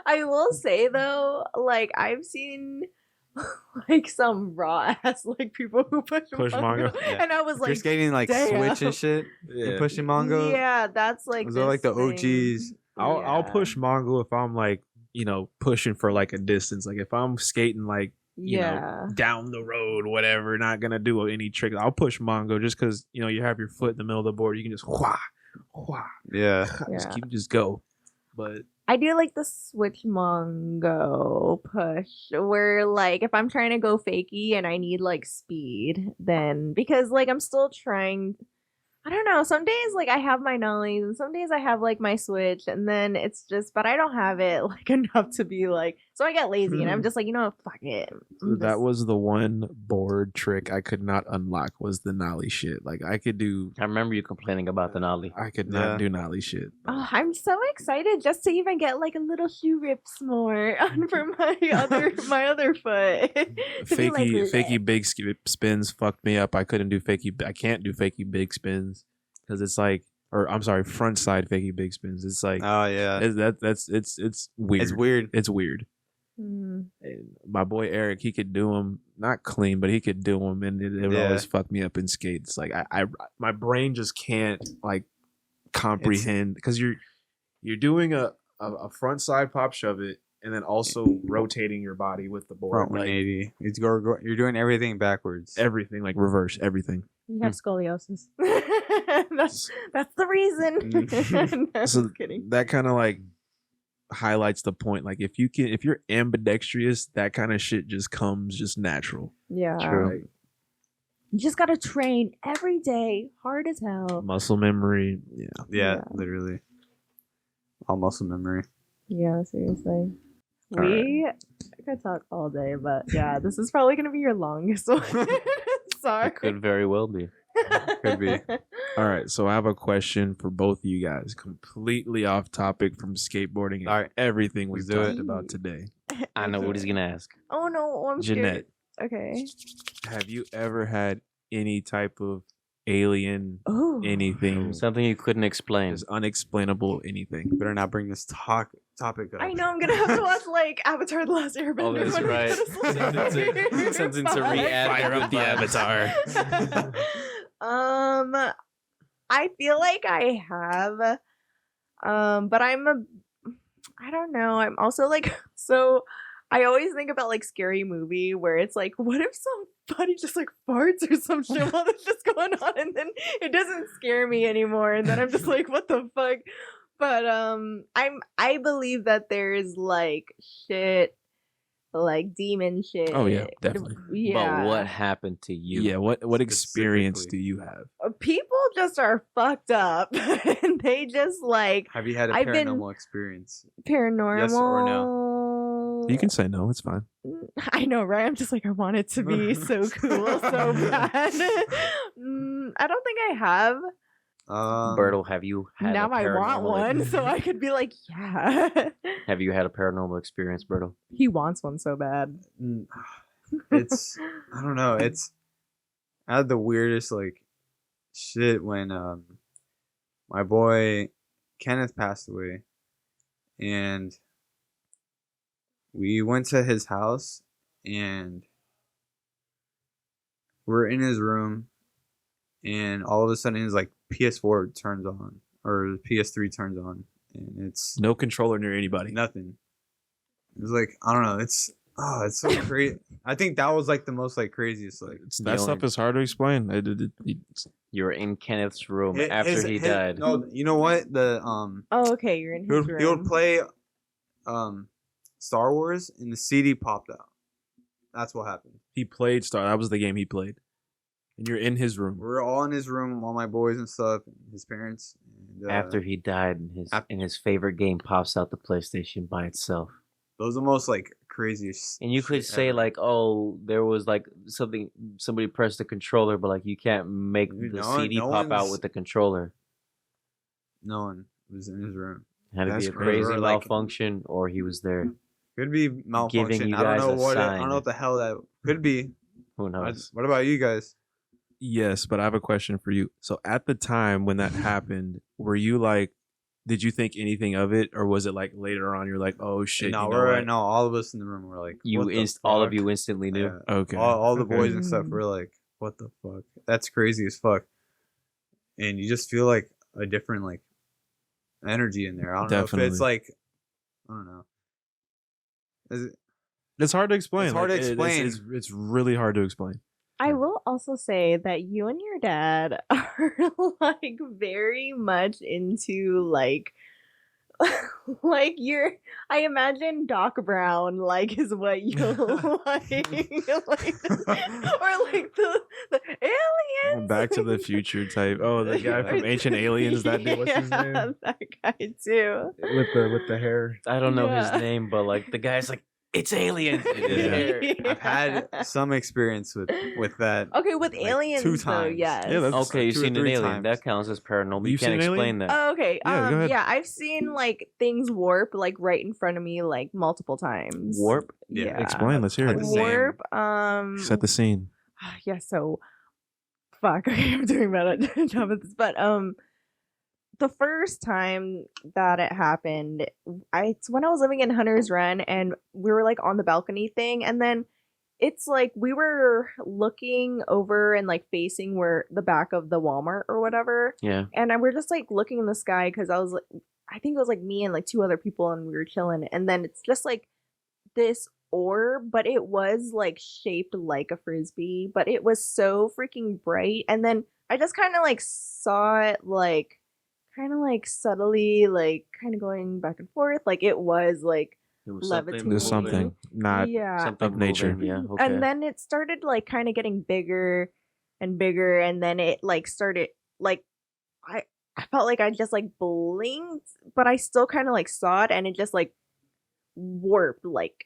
I will say though, like I've seen like some raw ass like people who push
Mongo?
Yeah.
and I was
If you're
like,
skating like
damn.
switch and shit,
Yeah.
and pushing Mongo.
yeah, that's like
Those are like the
this thing.
OGs.
I'll
Yeah.
push Mongo if I'm like pushing for like a distance. Like if I'm skating like you know, down the road, whatever, not gonna do any trick. I'll push Mongo just because, you know, you have your foot in the middle of the board. You can just
Yeah.
just go. But
I do like the switch Mongo push where like if I'm trying to go fakie and I need like speed, then because like I'm still trying. I don't know. Some days, like, I have my nullies, and some days I have, like, my switch, and then it's just, but I don't have it, like, enough to be, like, so I get lazy, and I'm just like, you know what, fuck it.
that was the one board trick I could not unlock was the nollie shit. Like, I
remember you complaining about the nollie.
I could not do nollie shit.
Oh, I'm so excited just to even get, like, a little shoe rips more for my other foot.
Fakey big spins fucked me up. I can't do fakey big spins. Because it's like, or I'm sorry, front side fakey big spins. It's like,
oh yeah,
it's weird. It's weird. And my boy Eric, he could do them, not clean, but he could do them, and it would always fuck me up in skates. Like my brain just can't like comprehend because you're doing a front side pop shove it, and then also rotating your body with the board.
Front 180. You're doing everything backwards.
Everything, like reverse everything.
You have scoliosis. that's the reason. No,
So
just kidding.
that kind of like highlights the point. Like if you're ambidextrous, that kind of shit just comes just natural.
Yeah.
True.
Like,
You just gotta train every day, hard as hell.
muscle memory.
Yeah, literally. All muscle memory.
Yeah, seriously.
All
I could talk all day, but yeah, this is probably gonna be your longest one. Sorry.
It could very well be.
Could be.
All right, so I have a question for both of you guys, completely off topic from skateboarding and
All right,
everything we
let's do
talked
it.
about today.
I know what he's gonna ask.
Oh no, I'm
Jeannette,
scared. Okay.
have you ever had any type of alien
Oh.
anything,
Something you couldn't explain.
just unexplainable anything?
Better not bring this topic up.
I know I'm gonna have to watch like Avatar: The Last Airbender.
Oh, that's
when we
right.
go to sleep.
Something to
Fine.
re-add.
Fire up the avatar.
I feel like I have, but I don't know. I'm also like, so I always think about like Scary Movie where it's like, what if somebody just like farts or some shit while it's just going on, and then it doesn't scare me anymore, and then I'm just like, what the fuck? But I believe that there's like shit, like demon shit.
Oh, yeah, definitely.
Yeah.
But what happened to you?
Yeah, what experience do
Specifically.
you have?
People just are fucked up, and they just like
Have you had a
I've been-
paranormal experience?
paranormal.
Yes or
You can say no, it's fine.
I know, right? I'm just like, I want it to be so cool, so bad. I don't think I have.
Berto, have you had
Now
a
I want
paranormal
one, so I could be like, yeah.
Have you had a paranormal experience, Berto?
He wants one so bad.
It's I don't know. I had the weirdest like shit when my boy Kenneth passed away, and we went to his house, and we're in his room, and all of a sudden his like PS4 turns on or PS3 turns on, and it's
No controller near anybody.
nothing. It's like I don't know. It's so crazy. I think that was like the most like craziest like.
That stuff is hard to explain.
You were in Kenneth's room
His-
after he
his-
died.
No, you know what? The
Oh, okay, you're in
he
his
would,
room.
he would play Star Wars and the CD popped out. That's what happened.
He played Star. That was the game he played. And you're in his room.
We're all in his room, all my boys and stuff, and his parents. And,
After he died, and his favorite game pops out the PlayStation by itself.
those are the most like craziest.
And you could
shit
say
ever.
like, oh, there was like somebody pressed the controller, but like you can't make
Dude,
the
no
CD
one- no
pop out
one's-
with the controller.
No one was in his room.
Had to
That's
be a
crazy.
crazy
Or, like-
malfunction, or he was there.
Could be malfunction.
you
I don't
guys
know
a
what. I
sign.
don't know what the hell that could be.
Who knows?
What about you guys?
Yes, but I have a question for you. So at the time when that happened, were you like, did you think anything of it, or was it like later on you're like, oh shit?
No,
you know what?
all of us in the room were like,
You
what the
all of
fuck?
you instantly knew.
Yeah.
Okay.
All the
Okay.
boys and stuff were like, what the fuck? That's crazy as fuck. And you just feel like a different like energy in there. I don't know if
Definitely.
it's like, I don't know.
It's hard to explain.
It's hard to explain.
It's really hard to explain.
I will also say that you and your dad are like very much into like like you're I imagine Doc Brown like is what you like, like or like the aliens.
Back to the Future type. Oh, the guy from Ancient Aliens. That dude. What's his name?
That guy too.
With the hair.
I don't know
Yeah.
his name, but like the guy's like, it's aliens.
Yeah. I've had some experience with that.
Okay, with
like,
aliens
2
though,
times.
yes.
Yeah, that's-
Okay, you've
2 or
seen an
3
alien.
times.
That counts as paranormal. You
You've
can't
seen an alien?
explain that.
Oh, okay.
Yeah, go ahead.
Yeah, I've seen like things warp like right in front of me like multiple times.
Warp?
Yeah.
Explain. Let's hear
Had
it.
the same.
Warp.
Set the scene.
Yeah, so fuck. Okay, I'm doing bad at job at this, but the first time that it happened, it's when I was living in Hunter's Run, and we were like on the balcony thing, and then it's like we were looking over and like facing where the back of the Walmart or whatever,
Yeah.
and we're just like looking in the sky because I think it was like me and like 2 other people, and we were chilling, and then it's just like this orb, but it was like shaped like a frisbee, but it was so freaking bright, and then I just kind of like saw it like kind of like subtly like kind of going back and forth, like it was like
It was
levitating.
There's
moving.
something not.
yeah,
Something
of nature.
moving, Yeah. Okay.
and then it started like kind of getting bigger and bigger, and then it like started like I felt like I just like blinked, but I still kind of like saw it, and it just like warped. Like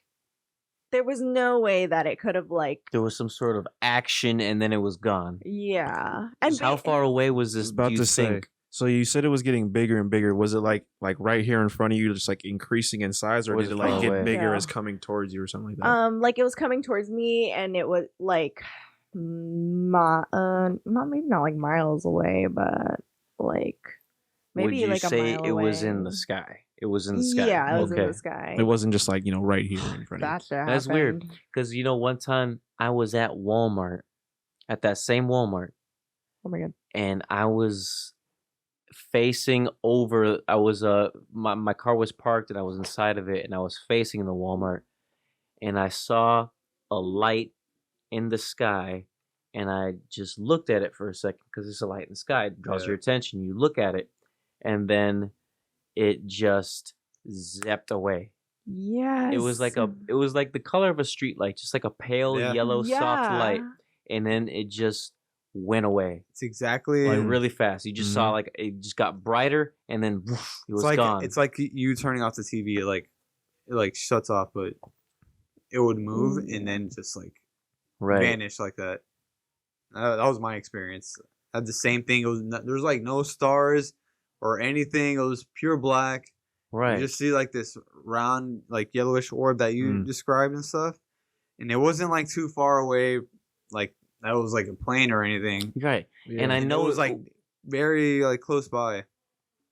there was no way that it could have like
there was some sort of action, and then it was gone.
yeah. And
How far away was
I
this?
was about
do you
to say.
think?
So you said it was getting bigger and bigger. Was it like right here in front of you, just like increasing in size, or
Was
did it
it
like
far
get
away?
bigger
Yeah.
as coming towards you or something like that?
like it was coming towards me, and it was like not maybe not like miles away, but like maybe
Would you
like a
say
mile
it was in
away.
the sky? It was in the sky.
Yeah, it was
okay.
in the sky.
It wasn't just like right here in front of
That shit
That's weird.
happened.
Because one time I was at Walmart, at that same Walmart,
Oh my god.
and I was facing over. I was my car was parked, and I was inside of it, and I was facing the Walmart, and I saw a light in the sky, and I just looked at it for a second because it's a light in the sky. It draws
Yeah.
your attention. You look at it, and then it just zapped away.
Yes.
It was like the color of a street light, just like a pale
Yeah.
yellow soft light,
Yeah.
and then it just went away
It's exactly
like really fast. You just saw
Mhm.
like it just got brighter, and then woof, it was gone.
It's like you turning off the TV. It shuts off, but it would move and then just like
right.
vanish like that. That was my experience. I had the same thing. It was there was like no stars or anything. It was pure black.
Right.
You just see like this round, like yellowish orb that you described and stuff. And it wasn't like too far away, like that was like a plane or anything.
Right.
Yeah.
And I
And
know
it was like very like close by.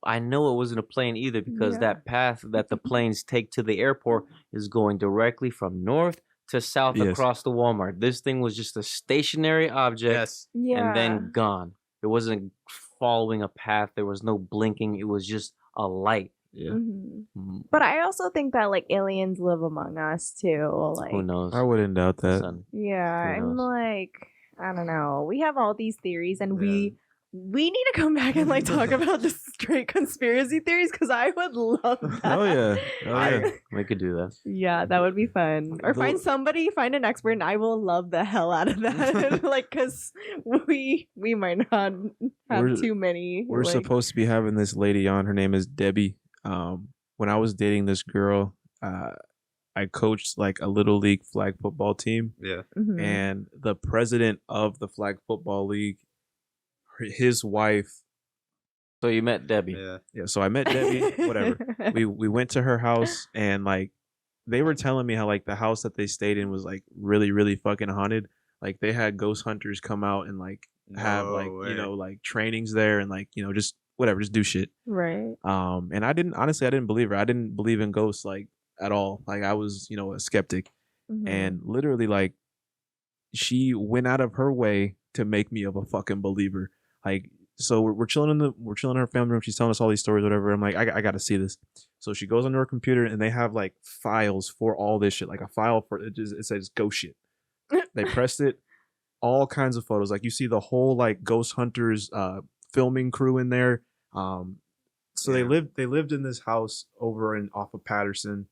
I know it wasn't a plane either because
Yeah.
that path that the planes take to the airport is going directly from north to south
Yes.
across the Walmart. This thing was just a stationary object
Yes.
Yeah.
and then gone. It wasn't following a path. There was no blinking. It was just a light.
Yeah.
Mhm.
Mm,
But I also think that like aliens live among us too. Like
Who knows?
I wouldn't doubt that.
Son.
yeah,
Who
I'm
knows?
like I don't know. We have all these theories, and
Yeah.
we need to come back and like talk about just straight conspiracy theories because I would love that.
Oh yeah. Oh yeah.
We could do that.
Yeah, that would be fun. Or find an expert, and I will love the hell out of that. Like, cause we might not have
We're-
too many.
We're
like,
supposed to be having this lady on. Her name is Debbie. When I was dating this girl, I coached like a little league flag football team,
Yeah.
mhm.
and the president of the flag football league, his wife.
So you met Debbie.
Yeah.
Yeah, so I met Debbie. Whatever. We went to her house, and like they were telling me how like the house that they stayed in was like really really fucking haunted. Like they had ghost hunters come out and like have
No
like
way.
like trainings there, and like just whatever, just do shit.
Right.
And I didn't believe her. I didn't believe in ghosts like at all. Like I was, a skeptic.
Mhm.
And literally like she went out of her way to make me of a fucking believer. Like so we're chilling in her family room. She's telling us all these stories, whatever. I'm like, I gotta see this. So she goes onto her computer and they have like files for all this shit, like a file for it. It says ghost shit. They pressed it, all kinds of photos. Like you see the whole like Ghost Hunters filming crew in there. So they lived in this house over off of Patterson,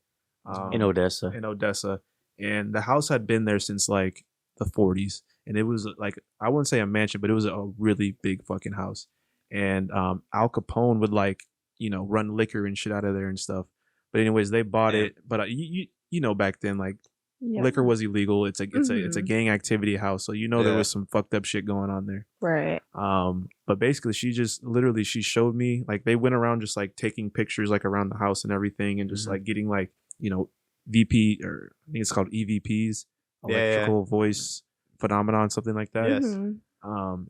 In Odessa.
And the house had been there since like the 40s, and it was like, I wouldn't say a mansion, but it was a really big fucking house. And Al Capone would like, you know, run liquor and shit out of there and stuff. But anyways, they bought it. But you know, back then, like, liquor was illegal. It's a gang activity house, so you know there was some fucked up shit going on there.
Right.
But basically, she showed me, like, they went around just like taking pictures like around the house and everything, and just like getting like, you know, VP, or I think it's called EVPs, electrical voice phenomenon, something like that.
Yes.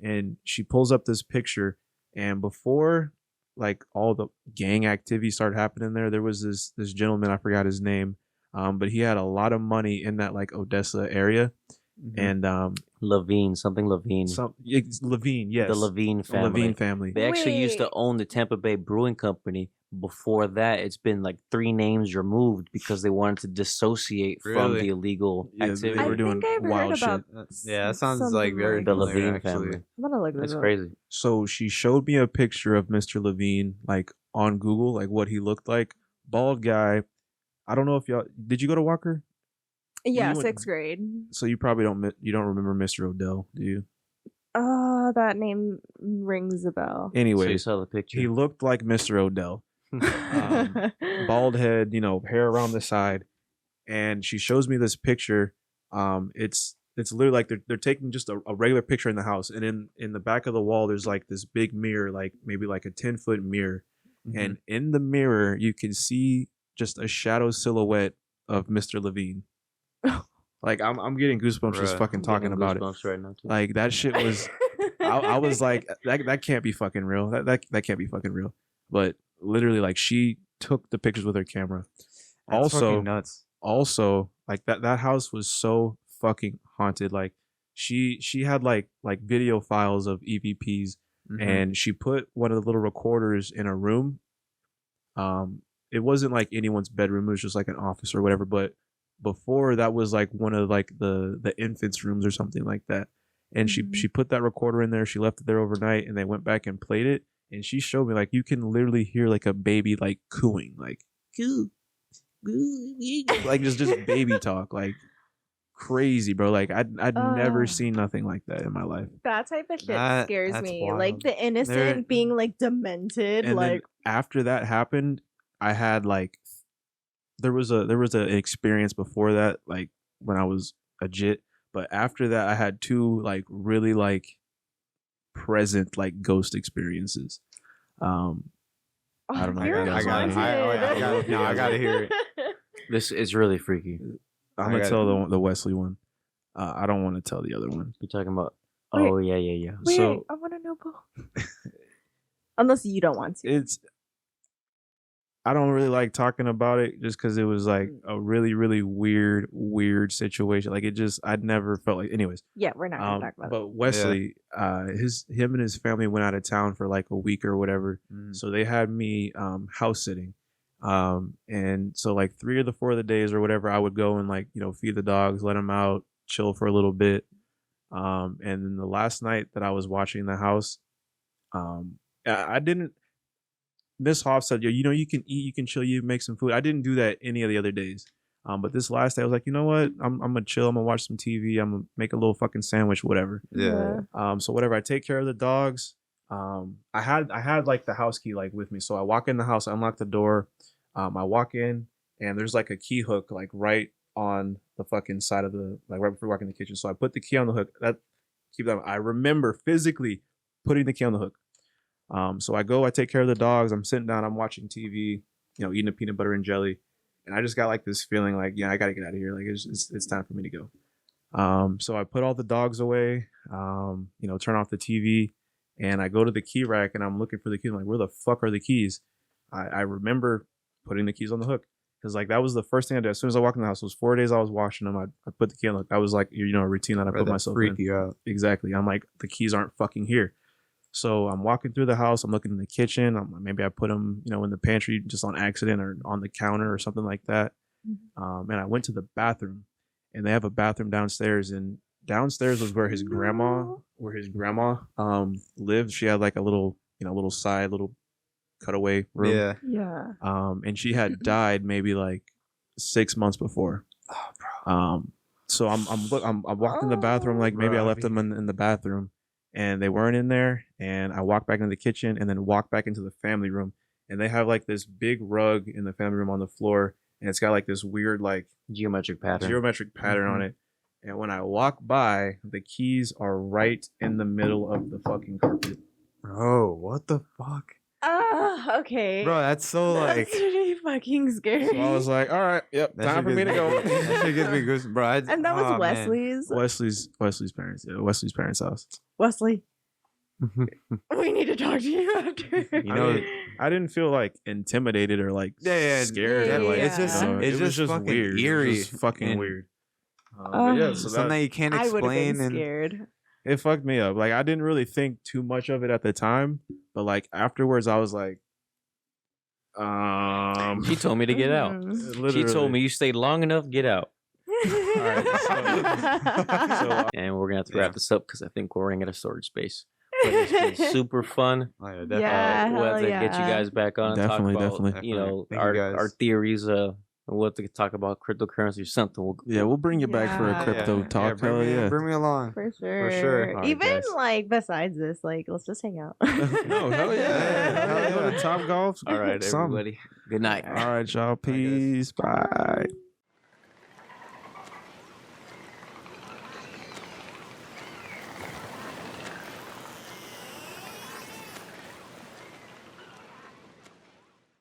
And she pulls up this picture, and before like all the gang activity started happening there was this gentleman, I forgot his name, but he had a lot of money in that like Odessa area. And
Levine.
Levine, yes,
the Levine family.
Levine family.
They actually used to own the Tampa Bay Brewing Company. Before that, it's been like 3 names removed because they wanted to dissociate from the illegal activity.
They were doing wild shit.
Yeah, that sounds like very
the
familiar,
Levine
actually.
family.
I'm gonna look
That's
this up.
crazy.
So she showed me a picture of Mr. Levine, like on Google, like what he looked like. Bald guy. I don't know if did you go to Walker?
Yeah,
You went-
6th grade.
So you probably don't remember Mr. Odell, do you?
That name rings a bell.
So you
Anyways,
saw the picture.
he looked like Mr. Odell. Bald head, you know, hair around the side. And she shows me this picture. It's literally like they're taking just a regular picture in the house, and in the back of the wall there's like this big mirror, like maybe like a 10-foot mirror. And in the mirror you can see just a shadow silhouette of Mr. Levine. Like I'm getting goosebumps just fucking talking about it.
Right now too.
Like that shit was I was like, that can't be fucking real. That can't be fucking real. But literally, like, she took the pictures with her camera.
That's fucking nuts.
Also, like that house was so fucking haunted. Like she had like video files of EVPs, and she put one of the little recorders in a room. It wasn't like anyone's bedroom. It was just like an office or whatever. But before that was like one of like the infants' rooms or something like that. And she put that recorder in there. She left it there overnight, and they went back and played it. And she showed me, like, you can literally hear like a baby like cooing, like coo, like just baby talk, like crazy, bro. Like I'd never seen nothing like that in my life.
That type of shit scares
that's
me.
wild.
Like the innocent being like demented.
And
like
then after that happened, I had like there was an experience before that, like when I was a jit. But after that, I had 2 like really like present like ghost experiences. I don't know.
I gotta hear it.
This is really freaky.
I'm gonna tell the Wesley one. I don't want to tell the other one.
You're talking about?
Wait.
Oh yeah.
Wait,
So
I want to know both. Unless you don't want to.
I don't really like talking about it just because it was like a really, really weird situation. Like I'd never felt like. Anyways,
Yeah, we're not gonna talk about
but Wesley, him and his family went out of town for like a week or whatever. So they had me house sitting, and so like 3 or 4 of the days or whatever, I would go and like, you know, feed the dogs, let them out, chill for a little bit. And then the last night that I was watching the house, I didn't. Miss Hoff said, you know, you can eat, you can chill, you make some food. I didn't do that any of the other days. But this last day I was like, you know what? I'm gonna chill, I'm gonna watch some TV, I'm gonna make a little fucking sandwich, whatever.
Yeah.
So whatever, I take care of the dogs. I had like the house key like with me. So I walk in the house, I unlock the door. I walk in, and there's like a key hook like right on the fucking side of the, like right before walking in the kitchen. So I put the key on the hook. I remember physically putting the key on the hook. So I take care of the dogs. I'm sitting down, I'm watching TV, you know, eating a peanut butter and jelly. And I just got like this feeling like, yeah, I got to get out of here. Like it's time for me to go. So I put all the dogs away, you know, turn off the TV, and I go to the key rack and I'm looking for the keys. I'm like, where the fuck are the keys? I remember putting the keys on the hook. Cause like that was the first thing I did. As soon as I walked in the house, it was 4 days I was washing them. I put the key on the hook. That was like, you know, a routine that I put myself in.
You out.
Exactly. I'm like, the keys aren't fucking here. So I'm walking through the house. I'm looking in the kitchen. Maybe I put them, in the pantry just on accident or on the counter or something like that. And I went to the bathroom, and they have a bathroom downstairs. And downstairs was where his grandma lived. She had like a little cutaway room.
Yeah.
And she had died maybe like 6 months before.
Oh, bro.
So I walked in the bathroom, like maybe I left them in the bathroom, and they weren't in there. And I walked back into the kitchen and then walked back into the family room, and they have like this big rug in the family room on the floor, and it's got like this weird like
Geometric pattern
on it. And when I walk by, the keys are right in the middle of the fucking carpet.
Bro, what the fuck?
Okay.
Bro, that's so like.
That's really fucking scary.
So I was like, all right, yep, time for me to go.
That shit gives me goose, bro.
And that was Wesley's.
Wesley's parents. Yeah, Wesley's parents' house.
Wesley, we need to talk to you after.
I didn't feel like intimidated or like scared.
Yeah,
Like,
it's just
it was just
fucking
weird.
eerie.
It was fucking
And-
weird. But yeah, so
Something that you can't
I would have
explain,
been
and
scared.
it fucked me up. Like I didn't really think too much of it at the time, but like afterwards, I was like,
She told me to get out. She told me you stayed long enough, get out.
Alright,
And we're gonna have to wrap this up because I think we're running out of storage space. But it's been super fun.
oh, yeah,
Yeah.
definitely.
We'll have to
hell
get you
yeah.
guys back on and
Definitely,
talk about
definitely.
Thank you guys.
our theories. We'll have to talk about cryptocurrency or something.
we'll bring you back for a
Yeah.
crypto talk.
bring,
Hell
me,
yeah.
bring me along.
For sure.
sure.
Alright,
Even
guys.
like besides this, like let's just hang out.
No, hell yeah.
Hell yeah.
Top golf.
All right,
Something.
everybody. Good night.
All right, y'all. Peace. Bye.